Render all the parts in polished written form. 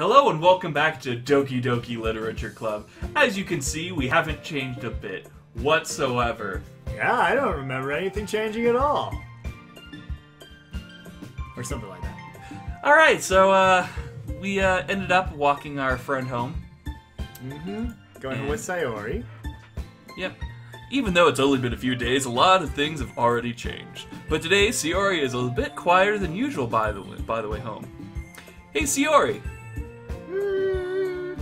Hello and welcome back to Doki Doki Literature Club. As you can see, we haven't changed a bit whatsoever. Yeah, I don't remember anything changing at all. Or something like that. Alright, so we ended up walking our friend home. Going with Sayori. Yep. Even though it's only been a few days, a lot of things have already changed. But today, Sayori is a bit quieter than usual by the way home. Hey, Sayori!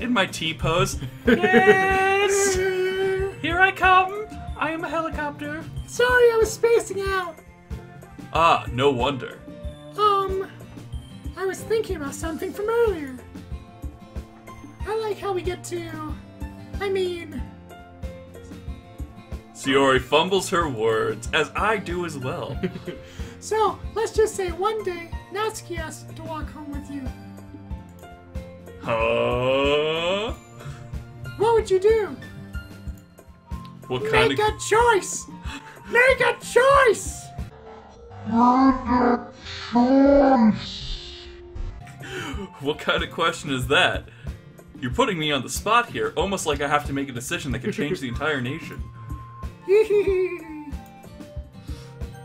In my T-pose. Yes! Here I come! I am a helicopter. Sorry, I was spacing out. Ah, no wonder. I was thinking about something from earlier. I like how we get to... Sayori fumbles her words, as I do as well. So, let's just say one day, Natsuki has to walk home with you. Huh? What would you do? What kind Make a choice! Make a choice! What kind of question is that? You're putting me on the spot here, almost like I have to make a decision that could change the entire nation.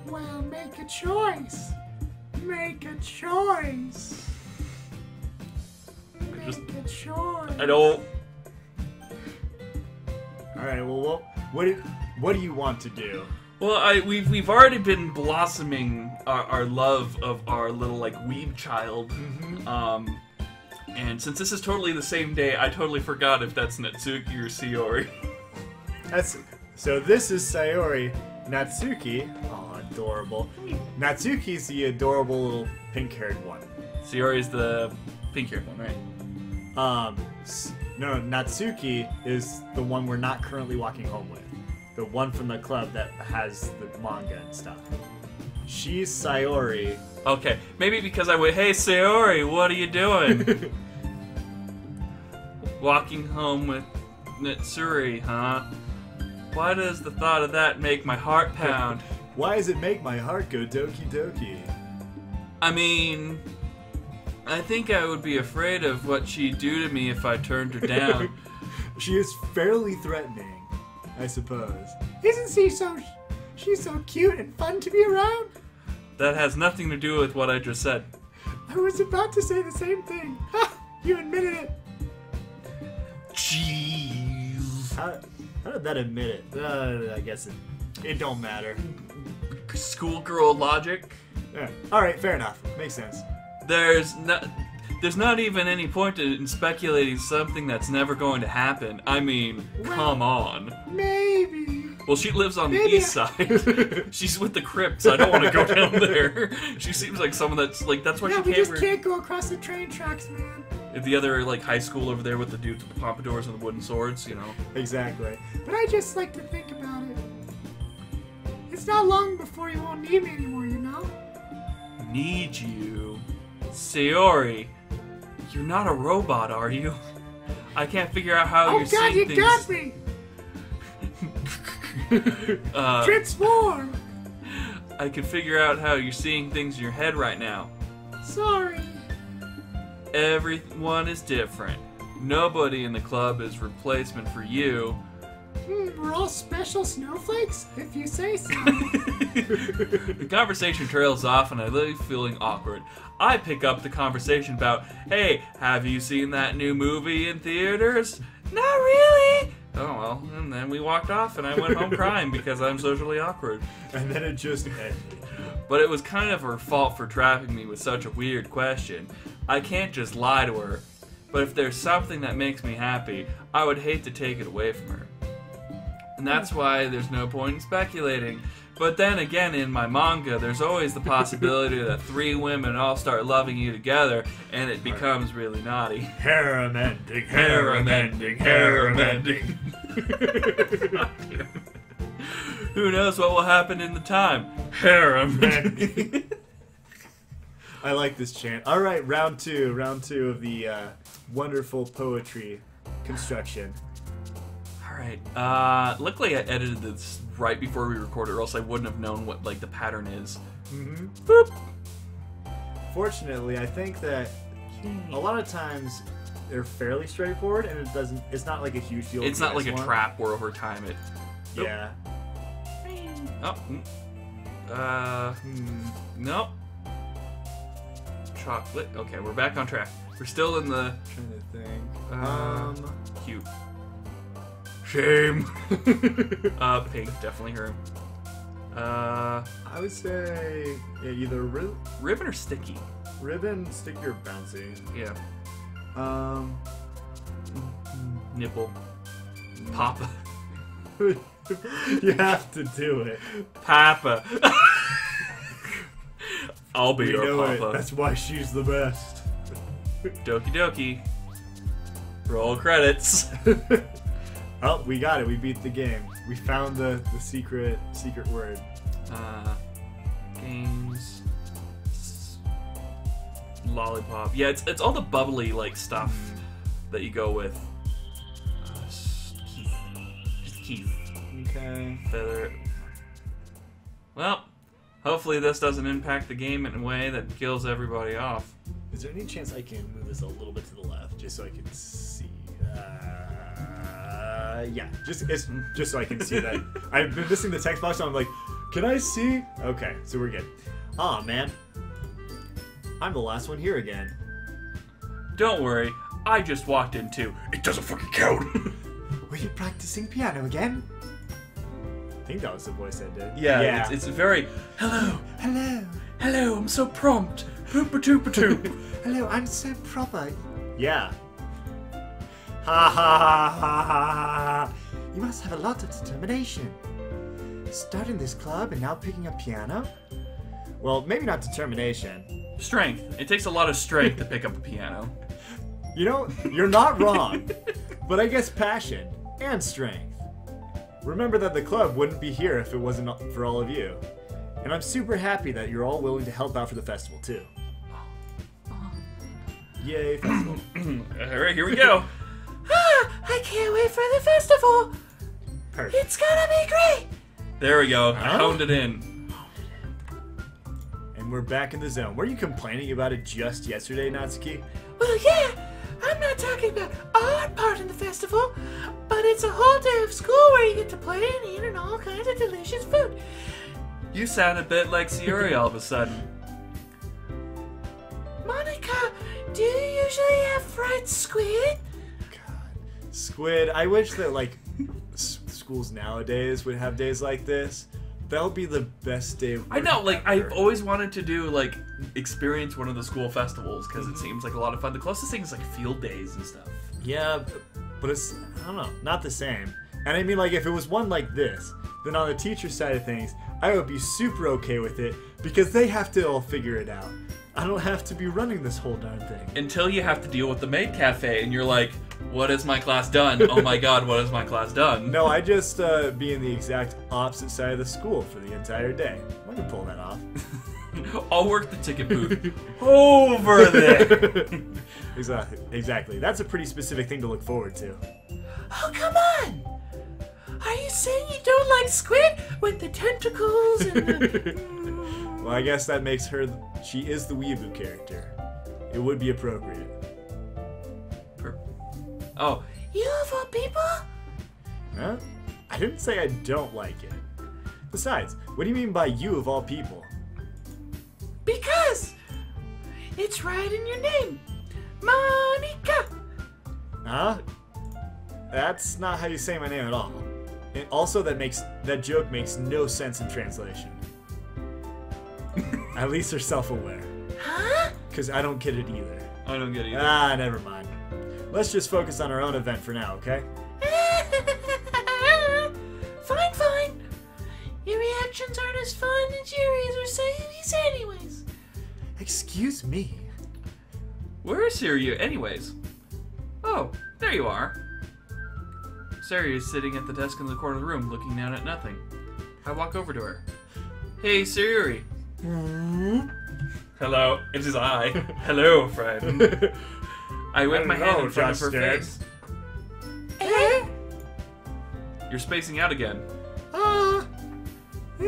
Well, make a choice. Make a choice. Make a choice. I don't... Alright, well, what do you want to do? Well, we've already been blossoming our love of our little, like, weeb child. And since this is totally the same day, I totally forgot if that's Natsuki or Sayori. So this is Sayori. Natsuki, oh, adorable. Natsuki's the adorable little pink-haired one. Sayori's the pink-haired one, right? No, Natsuki is the one we're not currently walking home with. The one from the club that has the manga and stuff. She's Sayori. Okay, maybe because I went, hey Sayori, what are you doing? Walking home with Natsuri, huh? Why does the thought of that make my heart pound? Why does it make my heart go Doki Doki? I mean, I think I would be afraid of what she'd do to me if I turned her down. She is fairly threatening, I suppose. Isn't she's so cute and fun to be around? That has nothing to do with what I just said. I was about to say the same thing. Ha! You admitted it. Jeez. How did that admit it? I guess it don't matter. Schoolgirl logic. Yeah. Alright, fair enough. Makes sense. There's not even any point in speculating something that's never going to happen. I mean, come on. Maybe. Well, she lives on the east side. She's with the Crips. I don't want to go down there. She seems like someone that's like, that's why she we just can't go across the train tracks, man. The other like high school over there with the dudes with the pompadours and the wooden swords, you know. Exactly. But I just like to think about it. It's not long before you won't need me anymore, you know? Need you? Sayori, you're not a robot, are you? I can't figure out how you're seeing things. Oh God, you got me! Transform! I can figure out how you're seeing things in your head right now. Sorry. Everyone is different. Nobody in the club is replacement for you. We're all special snowflakes, if you say so. The conversation trails off and I leave feeling awkward. I pick up the conversation about, hey, have you seen that new movie in theaters? Not really! Oh well, and then we walked off and I went home crying because I'm socially awkward. And then it just ended. But it was kind of her fault for trapping me with such a weird question. I can't just lie to her, but if there's something that makes me happy, I would hate to take it away from her. And that's why there's no point in speculating. But then again, in my manga, there's always the possibility that 3 women all start loving you together, and it becomes really naughty. Harem ending, harem ending, harem ending. Who knows what will happen in the time? Harem ending. I like this chant. Alright, round two of the wonderful poetry construction. Alright, luckily I edited this right before we recorded, or else I wouldn't have known what, like, the pattern is. Mm-hmm. Boop! Fortunately, I think that a lot of times they're fairly straightforward, and it's not like a huge deal. It's not like a trap where over time it. Yeah. Oh. Nope. Chocolate. Okay, we're back on track. We're still in the. Trying to think. Cute. Shame. Pink, definitely her. I would say either Ribbon or sticky. ribbon, sticky, or bouncy. Yeah. Nipple. Papa. You have to do it. Papa. I'll be We your know papa. it. That's why she's the best. Doki Doki. Roll credits. Oh, we got it. We beat the game. We found the secret word. Games. Lollipop. Yeah, it's all the bubbly like stuff that you go with. Keith. Just Keith. Okay. Feather. Well, hopefully this doesn't impact the game in a way that kills everybody off. Is there any chance I can move this a little bit to the left just so I can see? Yeah, just so I can see that. I've been missing the text box, so I'm like, can I see? Okay, so we're good. Aw, man. I'm the last one here again. Don't worry, I just walked in too. It doesn't fucking count. Were you practicing piano again? I think that was the voice I did. Yeah. It's very hello. Hello, I'm so prompt. Poopa-toopa-toop. Hello, I'm so proper. Yeah. Ha ha ha ha ha. You must have a lot of determination. Starting this club and now picking up piano? Well, maybe not determination. Strength. It takes a lot of strength to pick up a piano. You know, you're not wrong. But I guess passion and strength. Remember that the club wouldn't be here if it wasn't for all of you. And I'm super happy that you're all willing to help out for the festival, too. Yay, festival. Alright, here we go. I can't wait for the festival. Perfect. It's gonna be great. There we go. I honed it in. And we're back in the zone. Were you complaining about it just yesterday, Natsuki? Well, yeah, I'm not talking about our part in the festival, but it's a whole day of school where you get to play and eat and all kinds of delicious food. You sound a bit like Sayuri all of a sudden. Monica, do you usually have fried squid? God. Squid. I wish that, like, schools nowadays would have days like this. That would be the best day of I know, like, ever. I've always wanted to do, like, experience one of the school festivals, because it seems like a lot of fun. The closest thing is, like, field days and stuff. Yeah, but it's, I don't know, not the same. And I mean, like, if it was one like this, then on the teacher side of things, I would be super okay with it, because they have to all figure it out. I don't have to be running this whole darn thing. Until you have to deal with the maid cafe, and you're like, what has my class done? Oh my god, what has my class done? No, I just be in the exact opposite side of the school for the entire day. I can pull that off. I'll work the ticket booth. Over there! Exactly. That's a pretty specific thing to look forward to. Oh, come on! Are you saying you don't like squid with the tentacles and the... Well, I guess that makes her... She is the weeaboo character. It would be appropriate. Oh. You of all people? Huh? I didn't say I don't like it. Besides, what do you mean by you of all people? Because it's right in your name. Monica! Huh? That's not how you say my name at all. And also, that joke makes no sense in translation. At least they're self-aware. Huh? Because I don't get it either. I don't get it either. Ah, never mind. Let's just focus on our own event for now, okay? Fine. Your reactions aren't as fun as Yuri's or Sayuri's anyways. Excuse me. Where is Sayuri anyways? Oh, there you are. Sayuri is sitting at the desk in the corner of the room, looking down at nothing. I walk over to her. Hey, Sayuri. Hello. It is I. Hello, friend. I whip my hand in front of her face. You're spacing out again.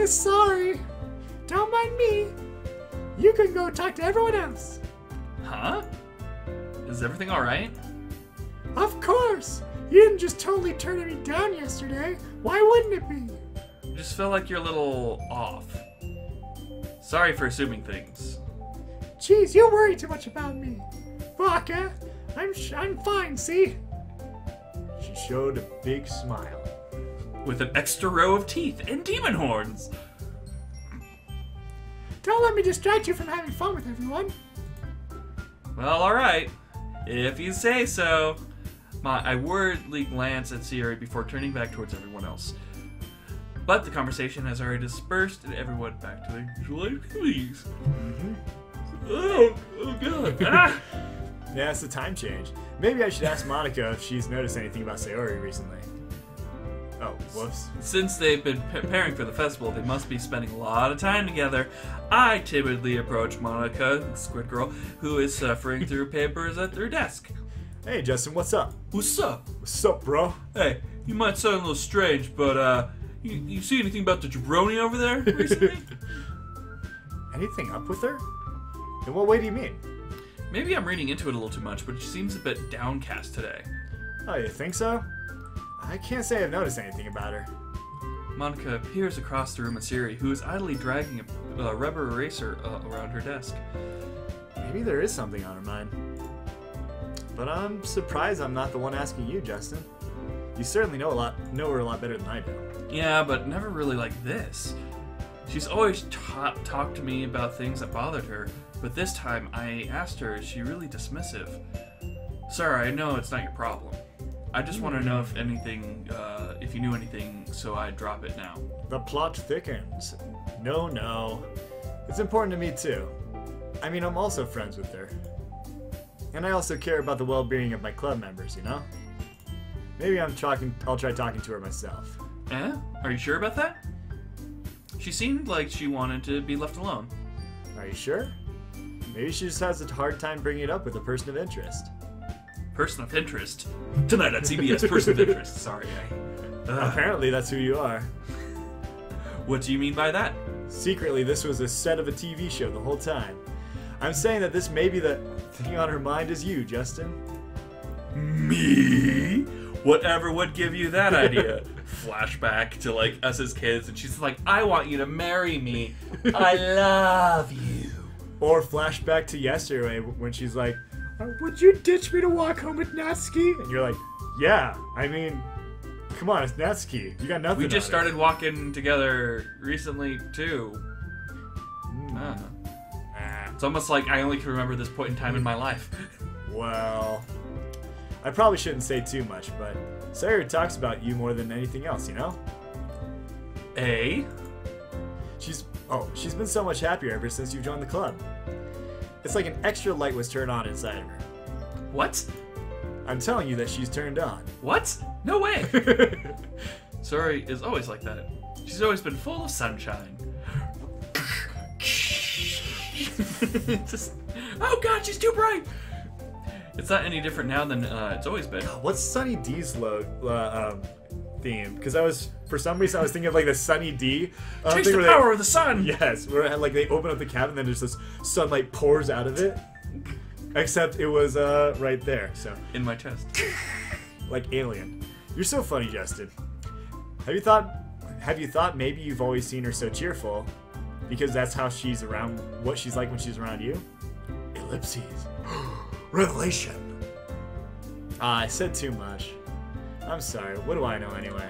Sorry. Don't mind me. You can go talk to everyone else. Huh? Is everything alright? Of course! You didn't just totally turn me down yesterday. Why wouldn't it be? I just feel like you're a little off. Sorry for assuming things. Jeez, you worry too much about me. Baka, I'm fine, see? She showed a big smile. With an extra row of teeth and demon horns. Don't let me distract you from having fun with everyone. Well, alright. If you say so. I worriedly glance at Siri before turning back towards everyone else. But the conversation has already dispersed and everyone back to their usual activities. Oh god. Ah! Yeah, it's the time change. Maybe I should ask Monica if she's noticed anything about Sayori recently. Oh, whoops. Since they've been preparing for the festival, they must be spending a lot of time together. I timidly approach Monica, the squid girl, who is suffering through papers at their desk. Hey, Justin, what's up? What's up? What's up, bro? Hey, you might sound a little strange, but you see anything about the jabroni over there recently? Anything up with her? In what way do you mean? Maybe I'm reading into it a little too much, but she seems a bit downcast today. Oh, you think so? I can't say I've noticed anything about her. Monica peers across the room at Siri, who is idly dragging a rubber eraser around her desk. Maybe there is something on her mind. But I'm surprised I'm not the one asking you, Justin. You certainly know her a lot better than I do. Yeah, but never really like this. She's always talked to me about things that bothered her, but this time I asked her, is she really dismissive? Sorry, I know it's not your problem. I just want to know if you knew anything, so I'd drop it now. The plot thickens. No. It's important to me too. I mean, I'm also friends with her. And I also care about the well-being of my club members, you know? Maybe I'll try talking to her myself. Eh? Are you sure about that? She seemed like she wanted to be left alone. Are you sure? Maybe she just has a hard time bringing it up with a person of interest. Person of interest? Tonight at CBS, person of interest. Sorry, Apparently that's who you are. What do you mean by that? Secretly, this was a set of a TV show the whole time. I'm saying that this may be the thing on her mind is you, Justin. Me? Whatever would give you that idea? Flashback to like us as kids, and she's like, I want you to marry me. I love you. Or flashback to yesterday when she's like, Would you ditch me to walk home with Natsuki? and you're like, yeah, I mean, come on, it's Natsuki. You got nothing. We just on started walking together recently, too. her. It's almost like I only can remember this point in time in my life. Well, I probably shouldn't say too much, but Sayori talks about you more than anything else, you know? Eh? She's been so much happier ever since you joined the club. It's like an extra light was turned on inside of her. What? I'm telling you that she's turned on. What? No way! Sori is always like that. She's always been full of sunshine. Oh god, she's too bright! It's not any different now than it's always been. What's Sunny D's theme? Because for some reason I was thinking of like the Sunny D. Chase the power of the sun! Yes, where like they open up the cabin and then just this sunlight pours out of it. Except it was right there, so. In my chest. Like Alien. You're so funny, Justin. Have you thought maybe you've always seen her so cheerful? Because that's how she's around, what she's like when she's around you? Ellipses. Revelation. I said too much. I'm sorry, what do I know anyway?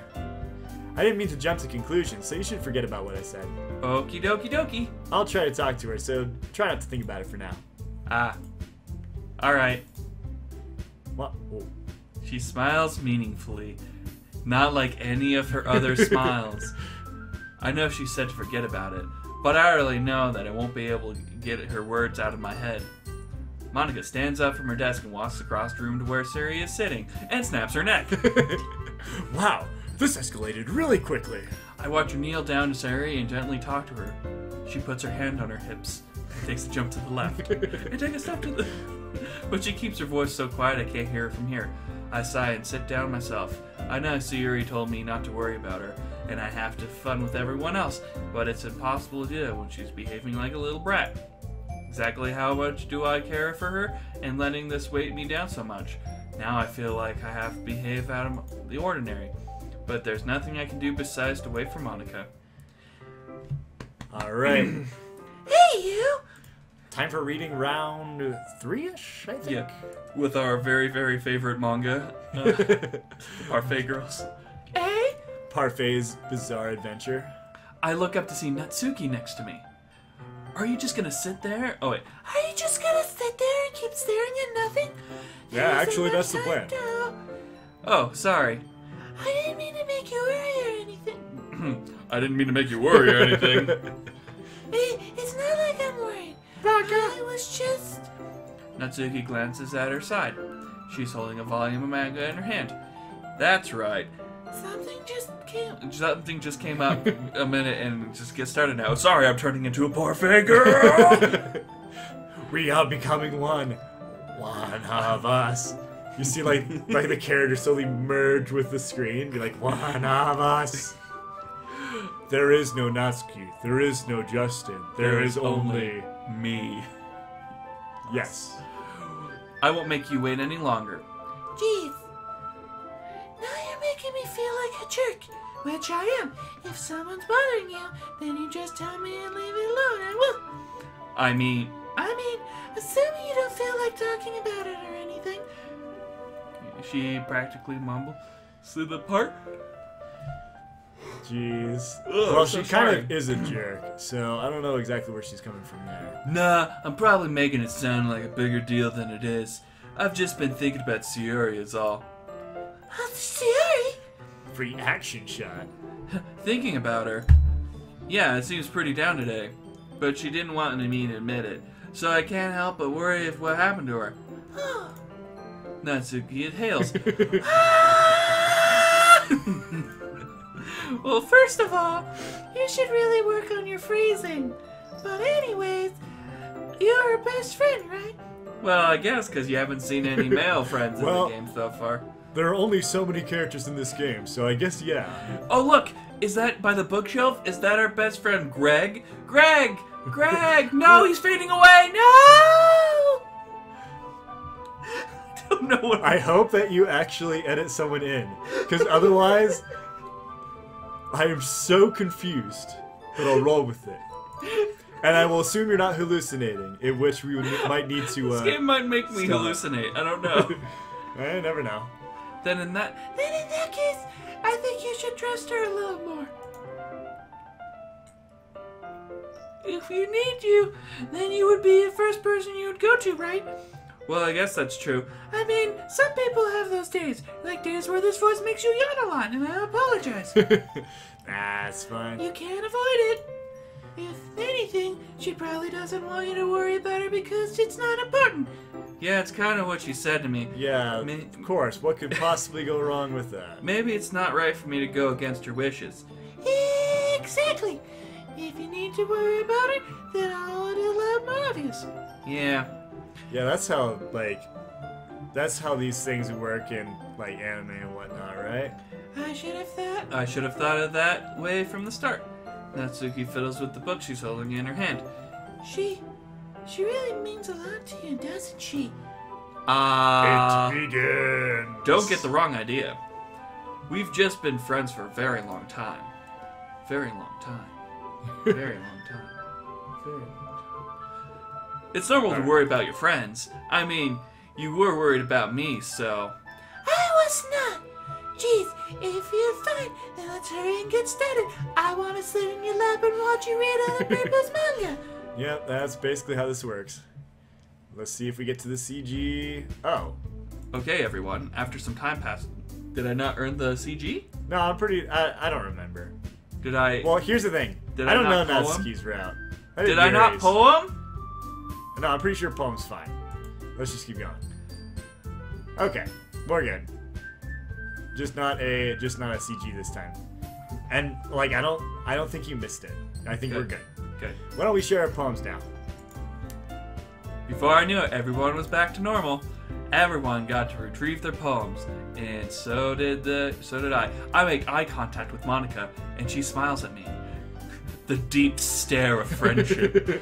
I didn't mean to jump to conclusions, so you should forget about what I said. Okie dokie dokie. I'll try to talk to her, so try not to think about it for now. Ah. Alright. What? Oh. She smiles meaningfully. Not like any of her other smiles. I know she said to forget about it, but I already know that I won't be able to get her words out of my head. Monica stands up from her desk and walks across the room to where Siri is sitting and snaps her neck. Wow, this escalated really quickly. I watch her kneel down to Siri and gently talk to her. She puts her hand on her hips, takes a jump to the left, and take a step to the... But she keeps her voice so quiet I can't hear her from here. I sigh and sit down myself. I know Siri told me not to worry about her, and I have to have fun with everyone else, but it's impossible to do that when she's behaving like a little brat. Exactly how much do I care for her and letting this weight me down so much? Now I feel like I have to behave out of the ordinary. But there's nothing I can do besides to wait for Monica. All right. Hey, you! Time for reading round 3-ish, I think. Yeah, with our very, very favorite manga, the Parfait Girls. Hey? Parfait's Bizarre Adventure. I look up to see Natsuki next to me. Are you just gonna sit there? Oh wait. Are you just gonna sit there and keep staring at nothing? Yeah, There actually, isn't that's the much plan. time to- Oh, sorry. I didn't mean to make you worry or anything. I didn't mean to make you worry or anything. It's not like I'm worried. I was just... Natsuki glances at her side. She's holding a volume of manga in her hand. That's right. Something just came up a minute and just get started now. Sorry, I'm turning into a parfait girl. We are becoming one. One of us. You see, like the characters slowly merge with the screen. Be like, one of us. There is no Natsuki. There is no Justin. There is only me. Yes. I won't make you wait any longer. Jeez. Now you're making me feel like a jerk. Which I am. If someone's bothering you, then you just tell me and leave it alone. I will. I mean, Assuming you don't feel like talking about it or anything. she practically mumbled to the part. Jeez. Ugh, Well, so she kind sorry. of is a jerk, so I don't know exactly where she's coming from there. Nah, I'm probably making it sound like a bigger deal than it is. I've just been thinking about Sayuri is all. Sayuri? Free action shot. Thinking about her. Yeah, it seems pretty down today. But she didn't want me to admit it. So I can't help but worry if what happened to her. Oh. Natsuki inhales. Well, first of all, you should really work on your phrasing. But anyways, you're her best friend, right? Well, I guess because you haven't seen any male friends in Well- the game so far. There are only so many characters in this game, so I guess yeah. Oh, look! Is that by the bookshelf? Is that our best friend Greg? Greg! Greg! No, he's fading away! No! I don't know what I hope that you actually edit someone in, because otherwise, I am so confused that I'll roll with it. And I will assume you're not hallucinating, in which we might need to. This game might make me stop. hallucinate. I don't know. I never know. Then in that case, I think you should trust her a little more. If you need to, then you would be the first person you would go to, right? well, I guess that's true. I mean, some people have those days, like days where this voice makes you yawn a lot, and I apologize. That's fine. You can't avoid it. If anything, she probably doesn't want you to worry about her because it's not important. Yeah, it's kind of what she said to me. Yeah, May- of course. What could possibly go wrong with that? Maybe it's not right for me to go against her wishes. Exactly. If you need to worry about it, then I'll do a lot more obvious. Yeah. Yeah, that's how these things work in like anime and whatnot, right? I should have thought. I should have thought of that way from the start. Natsuki fiddles with the book she's holding in her hand. She really means a lot to you, doesn't she? It begins. Don't get the wrong idea. We've just been friends for a very long time. Very long time. Very long time. Very long time. It's normal to worry about your friends. I mean, you were worried about me, so... I was not. Jeez, if you're fine, then let's hurry and get started. I want to sit in your lap and watch you read other people's manga. Yep, that's basically how this works. Let's see if we get to the CG. Oh. Okay, everyone. After some time passed, did I not earn the CG? No, I don't remember. Did I... Well, here's the thing. Did I I don't not know poem? Natsuki's route. Did I not poem? No, I'm pretty sure poem's fine. Let's just keep going. Okay, we're good. Just not a CG this time. And like I don't think you missed it. I think we're good. Okay. Why don't we share our poems now? Before I knew it, everyone was back to normal. Everyone got to retrieve their poems, and so did I. I make eye contact with Monica, and she smiles at me. The deep stare of friendship.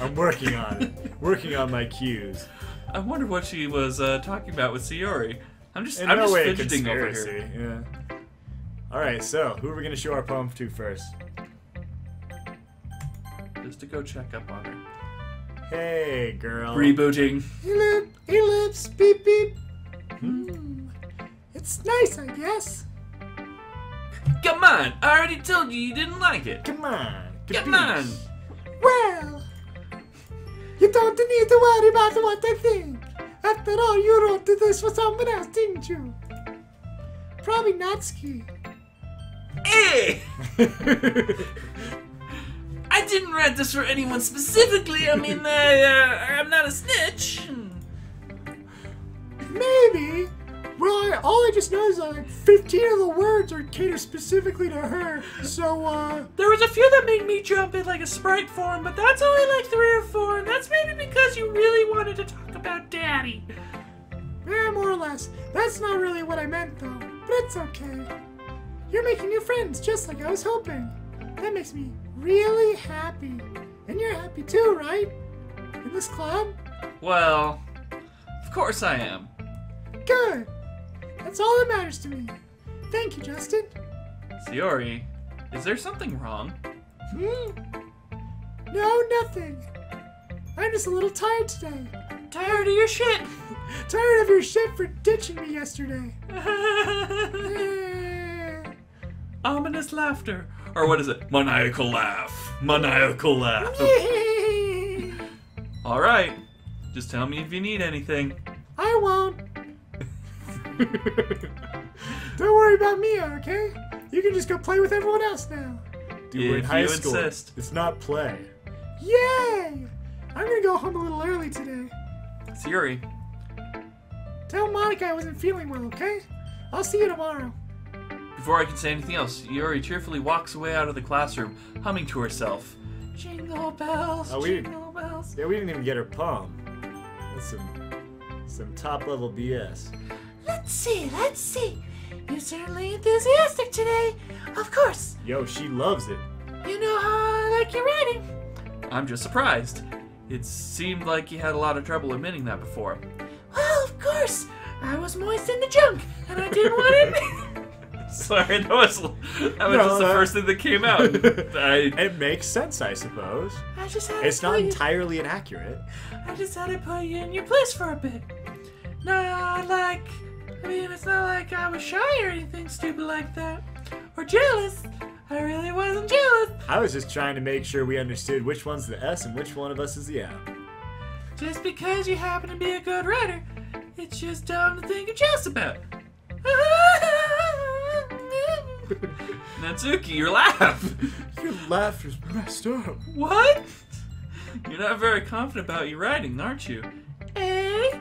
I'm working on it. Working on my cues. I wonder what she was talking about with Sayori. I'm just No way a fidgeting over conspiracy. here. Yeah. All right, so who are we gonna show our poem to first? Just to go check up on her. Hey, girl. Rebooting. Hey, lips, beep, beep. It's nice, I guess. Come on! I already told you didn't like it. Come on. Come on! Well, you don't need to worry about what I think. After all, you wrote this for someone else, didn't you? Probably Natsuki. Hey! I didn't write this for anyone specifically. I mean, I'm not a snitch. Maybe. Well, all I just know is like 15 of the words are catered specifically to her. So, There was a few that made me jump in like a sprite form, but that's only like 3 or 4, and that's maybe because you really wanted to talk about Daddy. yeah, more or less. That's not really what I meant, though. But it's okay. You're making new friends, just like I was hoping. That makes me really happy. And you're happy too, right? In this club? Well, of course I am. Good. That's all that matters to me. Thank you, Justin. Sayori, is there something wrong? No, nothing. I'm just a little tired today. Tired of your shit. Tired of your shit for ditching me yesterday. Ominous laughter. Or what is it? Maniacal laugh. Maniacal laugh. Alright. Just tell me if you need anything. I won't. Don't worry about me, okay? You can just go play with everyone else now. Dude, we're in If high you school. insist. It's not play. Yay! I'm gonna go home a little early today. Sayori, Tell Monica I wasn't feeling well, okay? I'll see you tomorrow. before I can say anything else, Sayori cheerfully walks away out of the classroom, humming to herself. Jingle bells, Oh, jingle bells. Yeah, we didn't even get her poem. That's some top level BS. Let's see. You're certainly enthusiastic today. Of course. Yo, she loves it. You know how I like your writing. I'm just surprised. It seemed like you had a lot of trouble admitting that before. Well, of course. I was moist in the junk, and I didn't want to admit. Sorry, that was No, just the first thing that came out. It makes sense, I suppose. I just had It's to not put you, entirely inaccurate. I just had to put you in your place for a bit. It's not like I was shy or anything stupid like that. Or jealous. I really wasn't jealous. I was just trying to make sure we understood which one's the S and which one of us is the M. Just because you happen to be a good writer, it's just dumb to think you're jealous about. Natsuki, your laugh. Your laugh is messed up. What? You're not very confident about your writing, aren't you? Eh?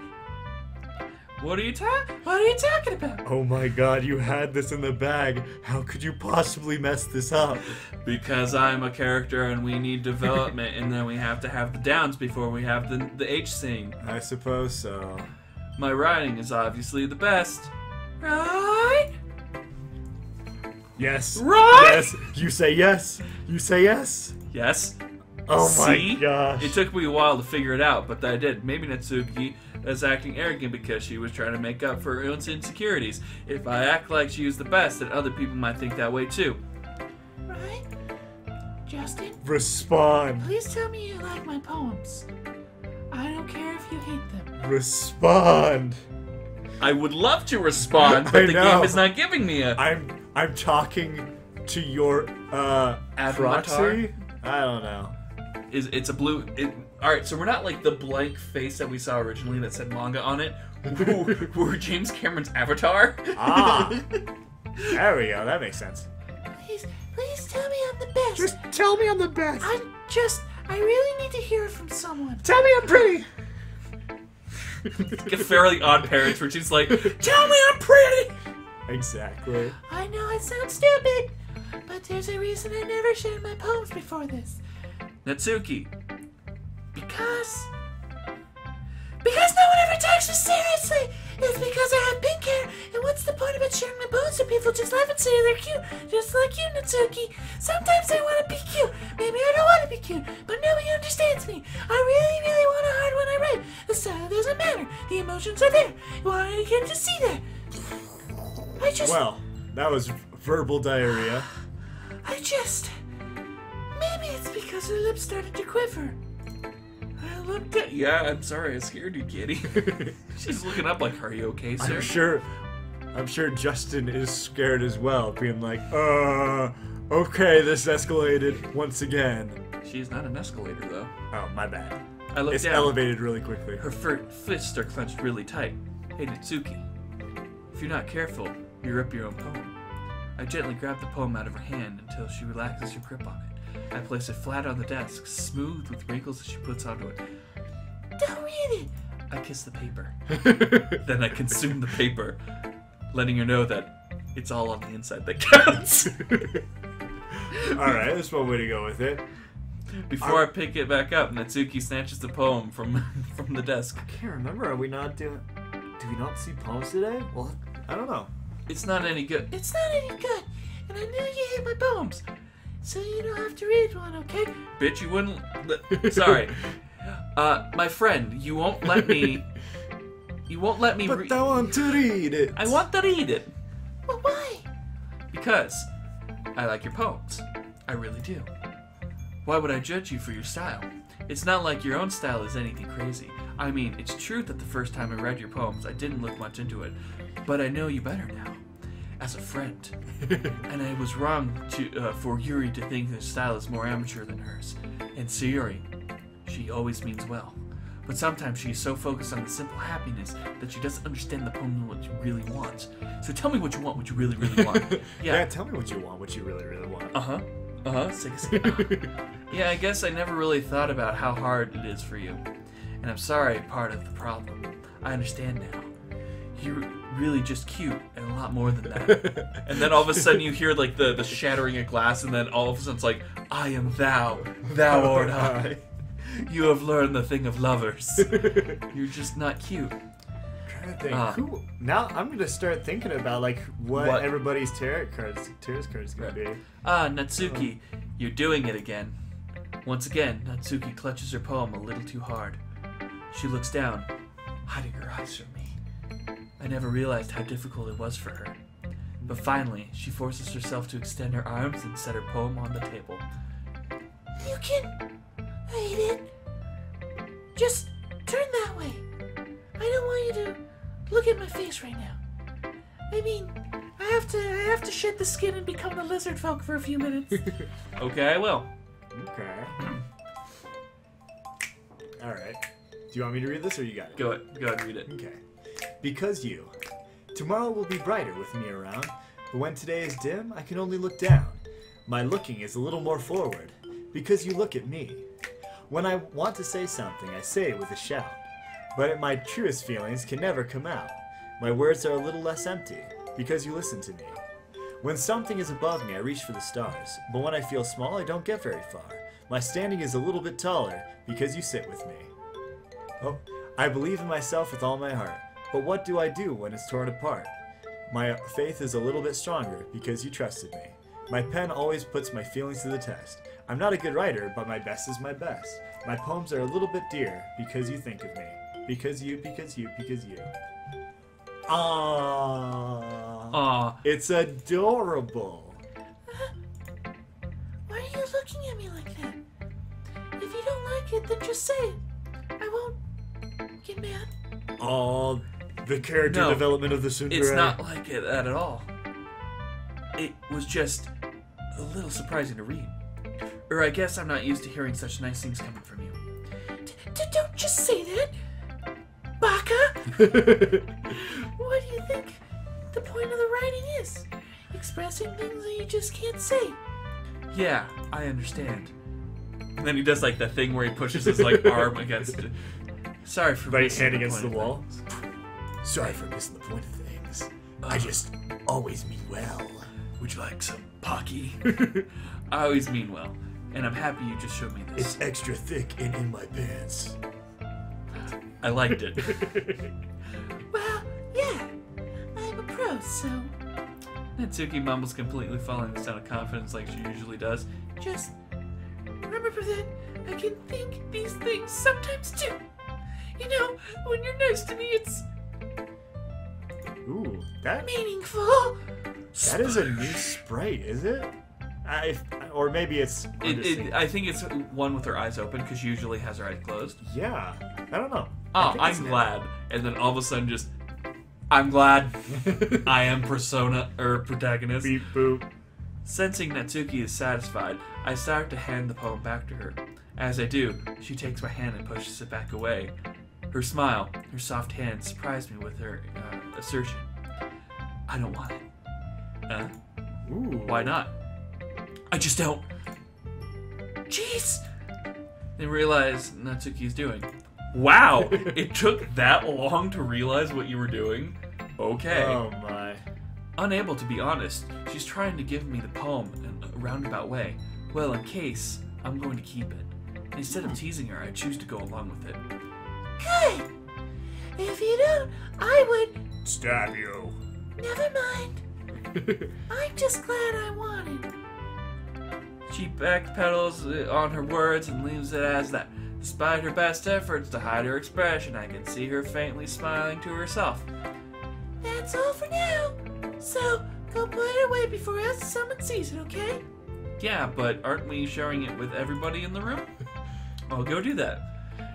What are you talking about? Oh my god, you had this in the bag. How could you possibly mess this up? Because I'm a character and we need development, and then we have to have the downs before we have the H scene. I suppose so. My writing is obviously the best. Right? Yes. Right? Yes. You say yes. You say yes. Yes. Oh See? my gosh. It took me a while to figure it out, but I did. Maybe Natsuki is acting arrogant because she was trying to make up for her own insecurities. If I act like she was the best, then other people might think that way too. Right? Justin, Respond. please tell me you like my poems. I don't care if you hate them. Respond. I would love to respond, but I the know. game is not giving me a... I'm talking to your Avatar? proxy? I don't know. It's a blue... Alright, so we're not like the blank face that we saw originally that said manga on it. We're James Cameron's Avatar. Ah. There we go. That makes sense. Please tell me I'm the best. Just tell me I'm the best. I really need to hear it from someone. Tell me I'm pretty. Like a Fairly Odd Parents where she's like, tell me I'm pretty! Exactly. I know I sound stupid, but there's a reason I never shared my poems before this. Natsuki, Because no one ever takes me seriously. It's because I have pink hair, and what what's the point about sharing my poems so people just laugh and say they're cute, just like you, Natsuki? Sometimes I want to be cute. Maybe I don't want to be cute, but nobody understands me. I really, really want to hide when I write. The style doesn't matter. The emotions are there. Why can't you see that? Well, that was verbal diarrhea. Maybe it's because her lips started to quiver. I looked at. Yeah, I'm sorry, I scared you, kitty. She's looking up like, are you okay, sir? I'm sure Justin is scared as well, being like, okay, this escalated once again. She's not an escalator, though. Oh, my bad. I looked It's down. elevated really quickly. Her fists are clenched really tight. Hey, Natsuki, if you're not careful, you rip your own poem. I gently grab the poem out of her hand until she relaxes her grip on it. I place it flat on the desk, smooth with wrinkles that she puts onto it. Don't read it. I kiss the paper. Then I consume the paper, letting her know that it's all on the inside that counts. Alright, that's one way to go with it. Before I pick it back up, Natsuki snatches the poem from the desk. I can't remember. Do we not see poems today? Well, I don't know. It's not any good. It's not any good. And I knew you hate my poems. So you don't have to read one, okay? Bitch, you wouldn't. Sorry. My friend, you won't let me. You won't let me But I want to read it. I want to read it. Well, why? Because I like your poems. I really do. Why would I judge you for your style? It's not like your own style is anything crazy. I mean, it's true that the first time I read your poems, I didn't look much into it. But I know you better now. As a friend. And I was wrong for Yuri to think his style is more amateur than hers. And Sayuri, she always means well. But sometimes she is so focused on the simple happiness that she doesn't understand the poem what you really want. So tell me what you want, what you really, really want. Yeah, tell me what you want, what you really, really want. Yeah, I guess I never really thought about how hard it is for you. And I'm sorry, part of the problem. I understand now. You're really just cute and a lot more than that. And then all of a sudden you hear like the shattering of glass, and then all of a sudden it's like, I am thou art I. You have learned the thing of lovers. You're just not cute. I'm trying to think. Who? Now I'm gonna start thinking about like what everybody's tarot cards gonna be. Natsuki, you're doing it again. Once again, Natsuki clutches her poem a little too hard. She looks down, hiding her eyes from me. I never realized how difficult it was for her. But finally, she forces herself to extend her arms and set her poem on the table. You can read it. Just turn that way. I don't want you to look at my face right now. I mean, I have to shed the skin and become the lizard folk for a few minutes. Okay, I will. Okay. Alright. Do you want me to read this or you got it? Go ahead and read it. Okay. Because you. Tomorrow will be brighter with me around, but when today is dim, I can only look down. My looking is a little more forward, because you look at me. When I want to say something, I say it with a shout, but my truest feelings can never come out. My words are a little less empty, because you listen to me. When something is above me, I reach for the stars, but when I feel small, I don't get very far. My standing is a little bit taller, because you sit with me. Oh, I believe in myself with all my heart, but what do I do when it's torn apart? My faith is a little bit stronger, because you trusted me. My pen always puts my feelings to the test. I'm not a good writer, but my best is my best. My poems are a little bit dear, because you think of me. Because you. Aww. It's adorable. Why are you looking at me like that? If you don't like it, then just say it. I won't get mad. Oh, the character development of the tsundere. It's not like it at all. It was just a little surprising to read. Or I guess I'm not used to hearing such nice things coming from you. Don't just say that, Baka! What do you think the point of the writing is? Expressing things that you just can't say. Yeah, I understand. And then he does like that thing where he pushes his like arm against it. Sorry for right missing hand the against the point of wall. things. Sorry for missing the point of things. I just always mean well. Would you like some Pocky? I always mean well, and I'm happy you just showed me this. It's extra thick and in my pants. I liked it. Well, yeah, I'm a prose. So, Natsuki mumbles, completely following the sound of confidence like she usually does. just remember that I can think these things sometimes too. You know, when you're nice to me, it's Ooh, that meaningful. is a new sprite, is it? Or maybe it's. I think it's one with her eyes open because she usually has her eyes closed. Yeah, I don't know. Oh, I'm glad. And then all of a sudden just, I'm glad I am protagonist. Beep boop. Sensing Natsuki is satisfied, I start to hand the poem back to her. As I do, she takes my hand and pushes it back away. Her smile, her soft hand surprised me with her assertion. I don't want it. Ooh. Why not? I just don't. Jeez. Then realize Natsuki's doing. Wow, it took that long to realize what you were doing? Okay. Oh my. Unable to be honest, she's trying to give me the poem in a roundabout way. Well, in case, I'm going to keep it. Instead of teasing her, I choose to go along with it. Good. If you don't, I would. Stab you. Never mind. I'm just glad I wanted. She backpedals on her words and leaves it as that. Despite her best efforts to hide her expression, I can see her faintly smiling to herself. That's all for now. So, go put it away before else someone sees it, okay? Yeah, but aren't we sharing it with everybody in the room? I'll go do that.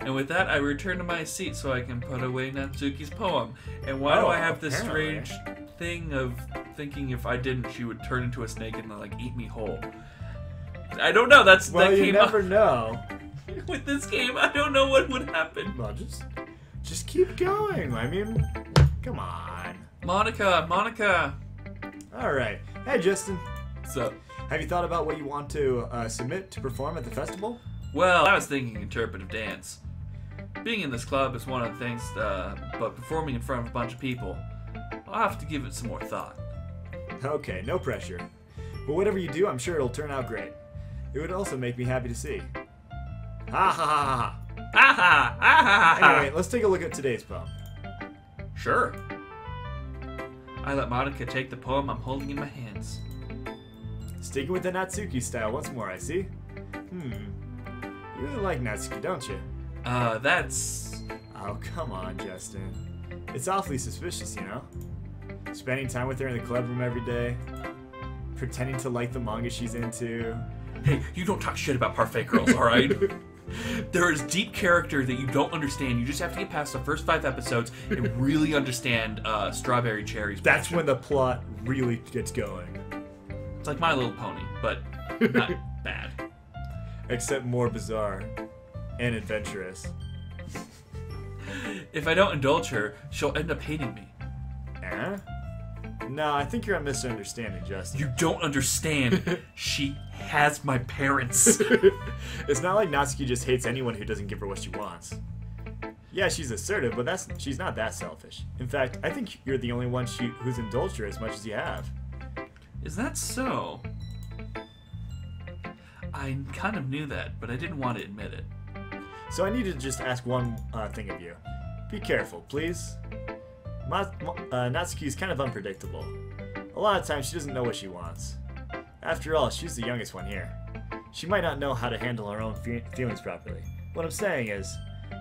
And with that, I return to my seat so I can put away Natsuki's poem. And why do I have this apparently. strange thing of thinking if I didn't, she would turn into a snake and like eat me whole? I don't know. That You came never up. know. With this game, I don't know what would happen. Well, just keep going. I mean, come on. Monica. All right. Hey, Justin. So, Have you thought about what you want to submit to perform at the festival? well, I was thinking interpretive dance. Being in this club is one of the things, but performing in front of a bunch of people, I'll have to give it some more thought. Okay, no pressure. But whatever you do, I'm sure it'll turn out great. It would also make me happy to see. Ha ha ha ha ha. Anyway, let's take a look at today's poem. Sure. I let Monica take the poem I'm holding in my hands. Sticking with the Natsuki style once more, I see. You really like Natsuki, don't you? That's... Oh, come on, Justin. It's awfully suspicious, you know? Spending time with her in the club room every day. Pretending to like the manga she's into. Hey, you don't talk shit about Parfait Girls, alright? There is deep character that you don't understand. You just have to get past the first 5 episodes and really understand Strawberry Cherry's That's passion. when the plot really gets going. It's like My Little Pony, but not bad. Except more bizarre and adventurous. If I don't indulge her, she'll end up hating me. Eh? No, I think you're a misunderstanding, Justin. You don't understand. She has my parents. It's not like Natsuki just hates anyone who doesn't give her what she wants. Yeah, she's assertive, but she's not that selfish. In fact, I think you're the only one who's indulged her as much as you have. Is that so? I kind of knew that, but I didn't want to admit it. So I need to just ask one thing of you. Be careful, please. Natsuki is kind of unpredictable. A lot of times she doesn't know what she wants. After all, she's the youngest one here. She might not know how to handle her own feelings properly. What I'm saying is,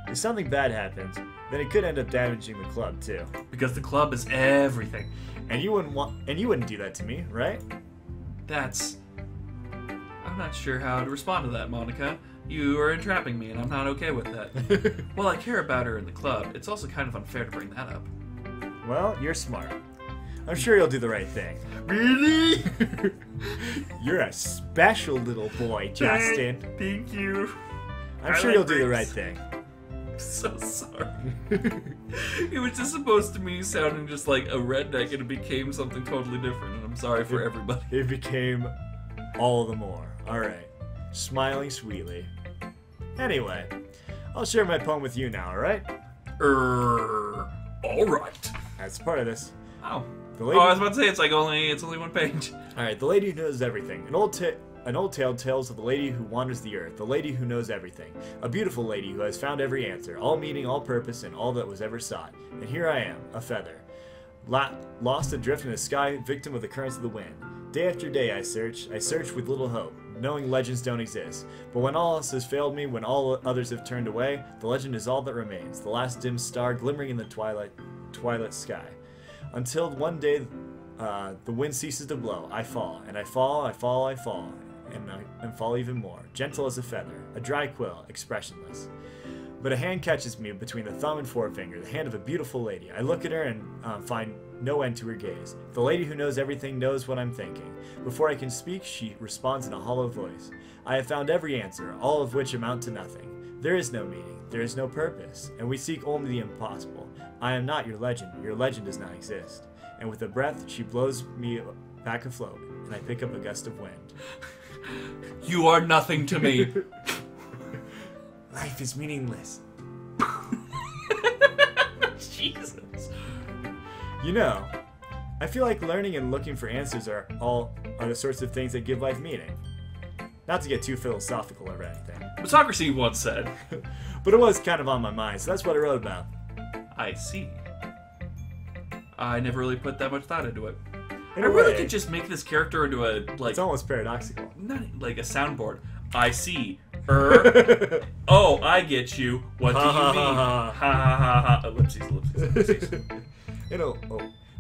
if something bad happens, then it could end up damaging the club too. Because the club is everything. And you wouldn't do that to me, right? I'm not sure how to respond to that, Monica. You are entrapping me, and I'm not okay with that. While I care about her in the club, it's also kind of unfair to bring that up. Well, you're smart. I'm sure you'll do the right thing. Really? You're a special little boy, Justin. Thank you. I'm I sure like you'll do the rings. right thing. I'm so sorry. It was just supposed to me sounding just like a redneck, and it became something totally different, and I'm sorry for everybody. It became all the more. Alright. Smiling sweetly. Anyway, I'll share my poem with you now, alright? Alright. That's part of this. Oh. The lady... Oh, I was about to say it's only one page. Alright, the lady who knows everything. An old tale tells of the lady who wanders the earth, the lady who knows everything. A beautiful lady who has found every answer, all meaning, all purpose, and all that was ever sought. And here I am, a feather. Lost adrift in the sky, victim of the currents of the wind. Day after day I search with little hope, knowing legends don't exist. But when all else has failed me, when all others have turned away, the legend is all that remains, the last dim star glimmering in the twilight sky. Until one day the wind ceases to blow, I fall, and I fall, and fall even more, gentle as a feather, a dry quill, expressionless. But a hand catches me between the thumb and forefinger, the hand of a beautiful lady. I look at her and find no end to her gaze. The lady who knows everything knows what I'm thinking. Before I can speak, she responds in a hollow voice. I have found every answer, all of which amount to nothing. There is no meaning, there is no purpose, and we seek only the impossible. I am not your legend does not exist. And with a breath, she blows me back afloat, and I pick up a gust of wind. You are nothing to me. Life is meaningless. Jesus. You know, I feel like learning and looking for answers are the sorts of things that give life meaning. Not to get too philosophical or anything. But Socrates once said. But it was kind of on my mind, so that's what I wrote about. I see. I never really put that much thought into it. In I a really way, could just make this character into a, like... It's almost paradoxical. Not like a soundboard. I see. Oh, I get you. What do you mean? Ha ha ha ha. Ellipses.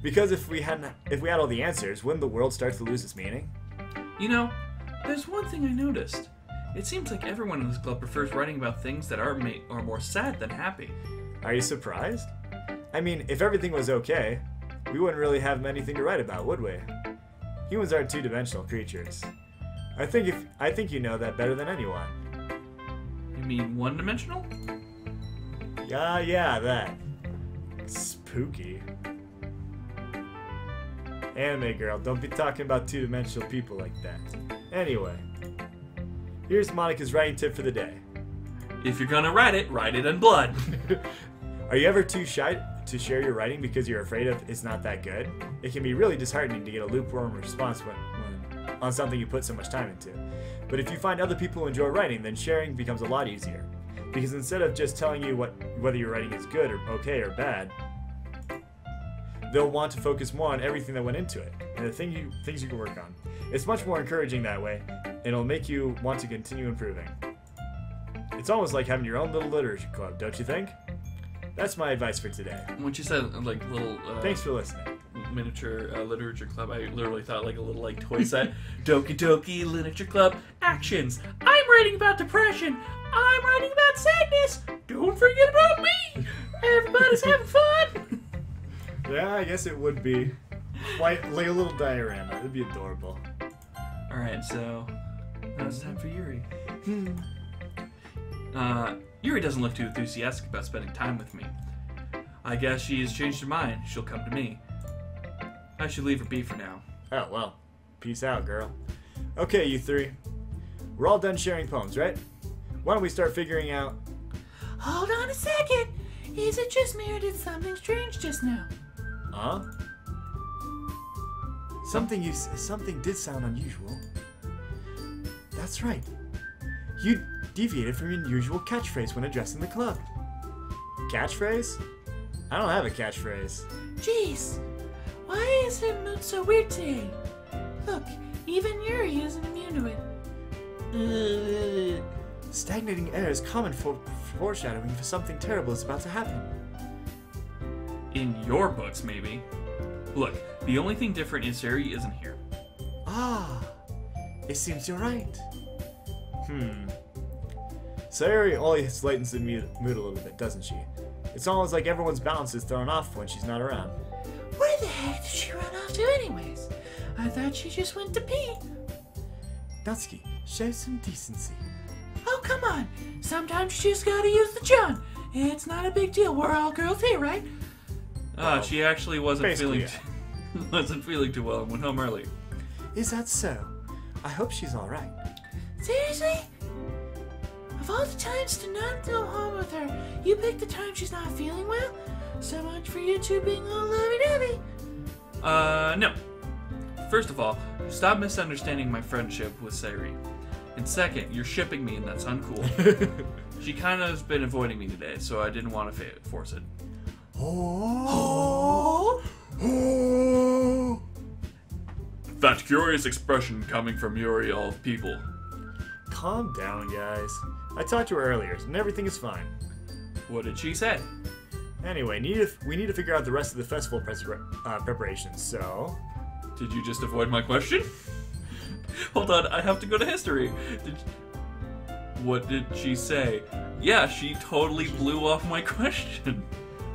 Because if we had all the answers, wouldn't the world start to lose its meaning? You know, there's one thing I noticed. It seems like everyone in this club prefers writing about things that are more sad than happy. Are you surprised? I mean, if everything was okay, we wouldn't really have anything to write about, would we? Humans are two-dimensional creatures. I think you know that better than anyone. You mean one-dimensional? Yeah, that. Spooky. Anime girl, don't be talking about two-dimensional people like that. Anyway, here's Monica's writing tip for the day. If you're gonna write it in blood. Are you ever too shy to share your writing because you're afraid of it's not that good? It can be really disheartening to get a lukewarm response on something you put so much time into. But if you find other people who enjoy writing, then sharing becomes a lot easier. Because instead of just telling you whether your writing is good or okay or bad, they'll want to focus more on everything that went into it and the things you can work on. It's much more encouraging that way, and it'll make you want to continue improving. It's almost like having your own little literature club, don't you think? That's my advice for today. When you said like little Thanks for listening. Miniature literature club, I literally thought like a little like toy set. Doki Doki literature club actions. I'm writing about depression. I'm writing about sadness. Don't forget about me. Everybody's having fun. Yeah, I guess it would be like a little diorama. It'd be adorable. All right, so now it's time for Yuri. Yuri doesn't look too enthusiastic about spending time with me. I guess she's changed her mind. She'll come to me. I should leave her be for now. Oh, well. Peace out, girl. Okay, you three. We're all done sharing poems, right? Why don't we start figuring out... Hold on a second. Is it just me or did something strange just now? Huh? Something did sound unusual. That's right. You deviated from your usual catchphrase when addressing the club. Catchphrase? I don't have a catchphrase. Jeez. Why is her mood so weird today? Look, even Yuri isn't immune to it. Stagnating air is common for foreshadowing for something terrible is about to happen. In your books, maybe. Look, the only thing different is Sayuri isn't here. Ah, it seems you're right. Sayuri always lightens the mood a little bit, doesn't she? It's almost like everyone's balance is thrown off when she's not around. Where the heck did she run off to anyways? I thought she just went to pee. Natsuki, show some decency. Oh, come on. Sometimes you just gotta use the John. It's not a big deal. We're all girls here, right? She actually wasn't feeling Basically, too well and went home early. Is that so? I hope she's alright. Seriously? Of all the times to not go home with her, you picked the time she's not feeling well? So much for you two being all lovey-dovey. No. First of all, stop misunderstanding my friendship with Sayuri. And second, you're shipping me and that's uncool. She kind of has been avoiding me today, so I didn't want to force it. Oh. Oh! That curious expression coming from Yuri of people. Calm down, guys. I talked to her earlier, and everything is fine. What did she say? Anyway, we need to figure out the rest of the festival preparations, so... Did you just avoid my question? Hold on, I have to go to history. What did she say? Yeah, she totally blew off my question.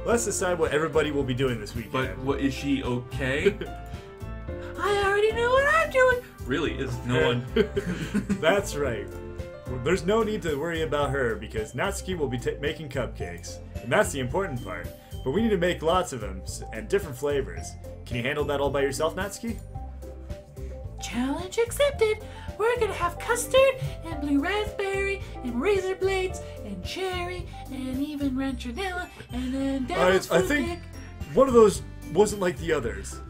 Let's decide what everybody will be doing this weekend. But what, is she okay? I already know what I'm doing. Really, is no one... That's right. There's no need to worry about her because Natsuki will be making cupcakes. And that's the important part. But we need to make lots of them and different flavors. Can you handle that all by yourself, Natsuki? Challenge accepted. We're gonna have custard and blue raspberry and razor blades and cherry and even ranchonella and then devil's I fruit think cake. one of those wasn't like the others.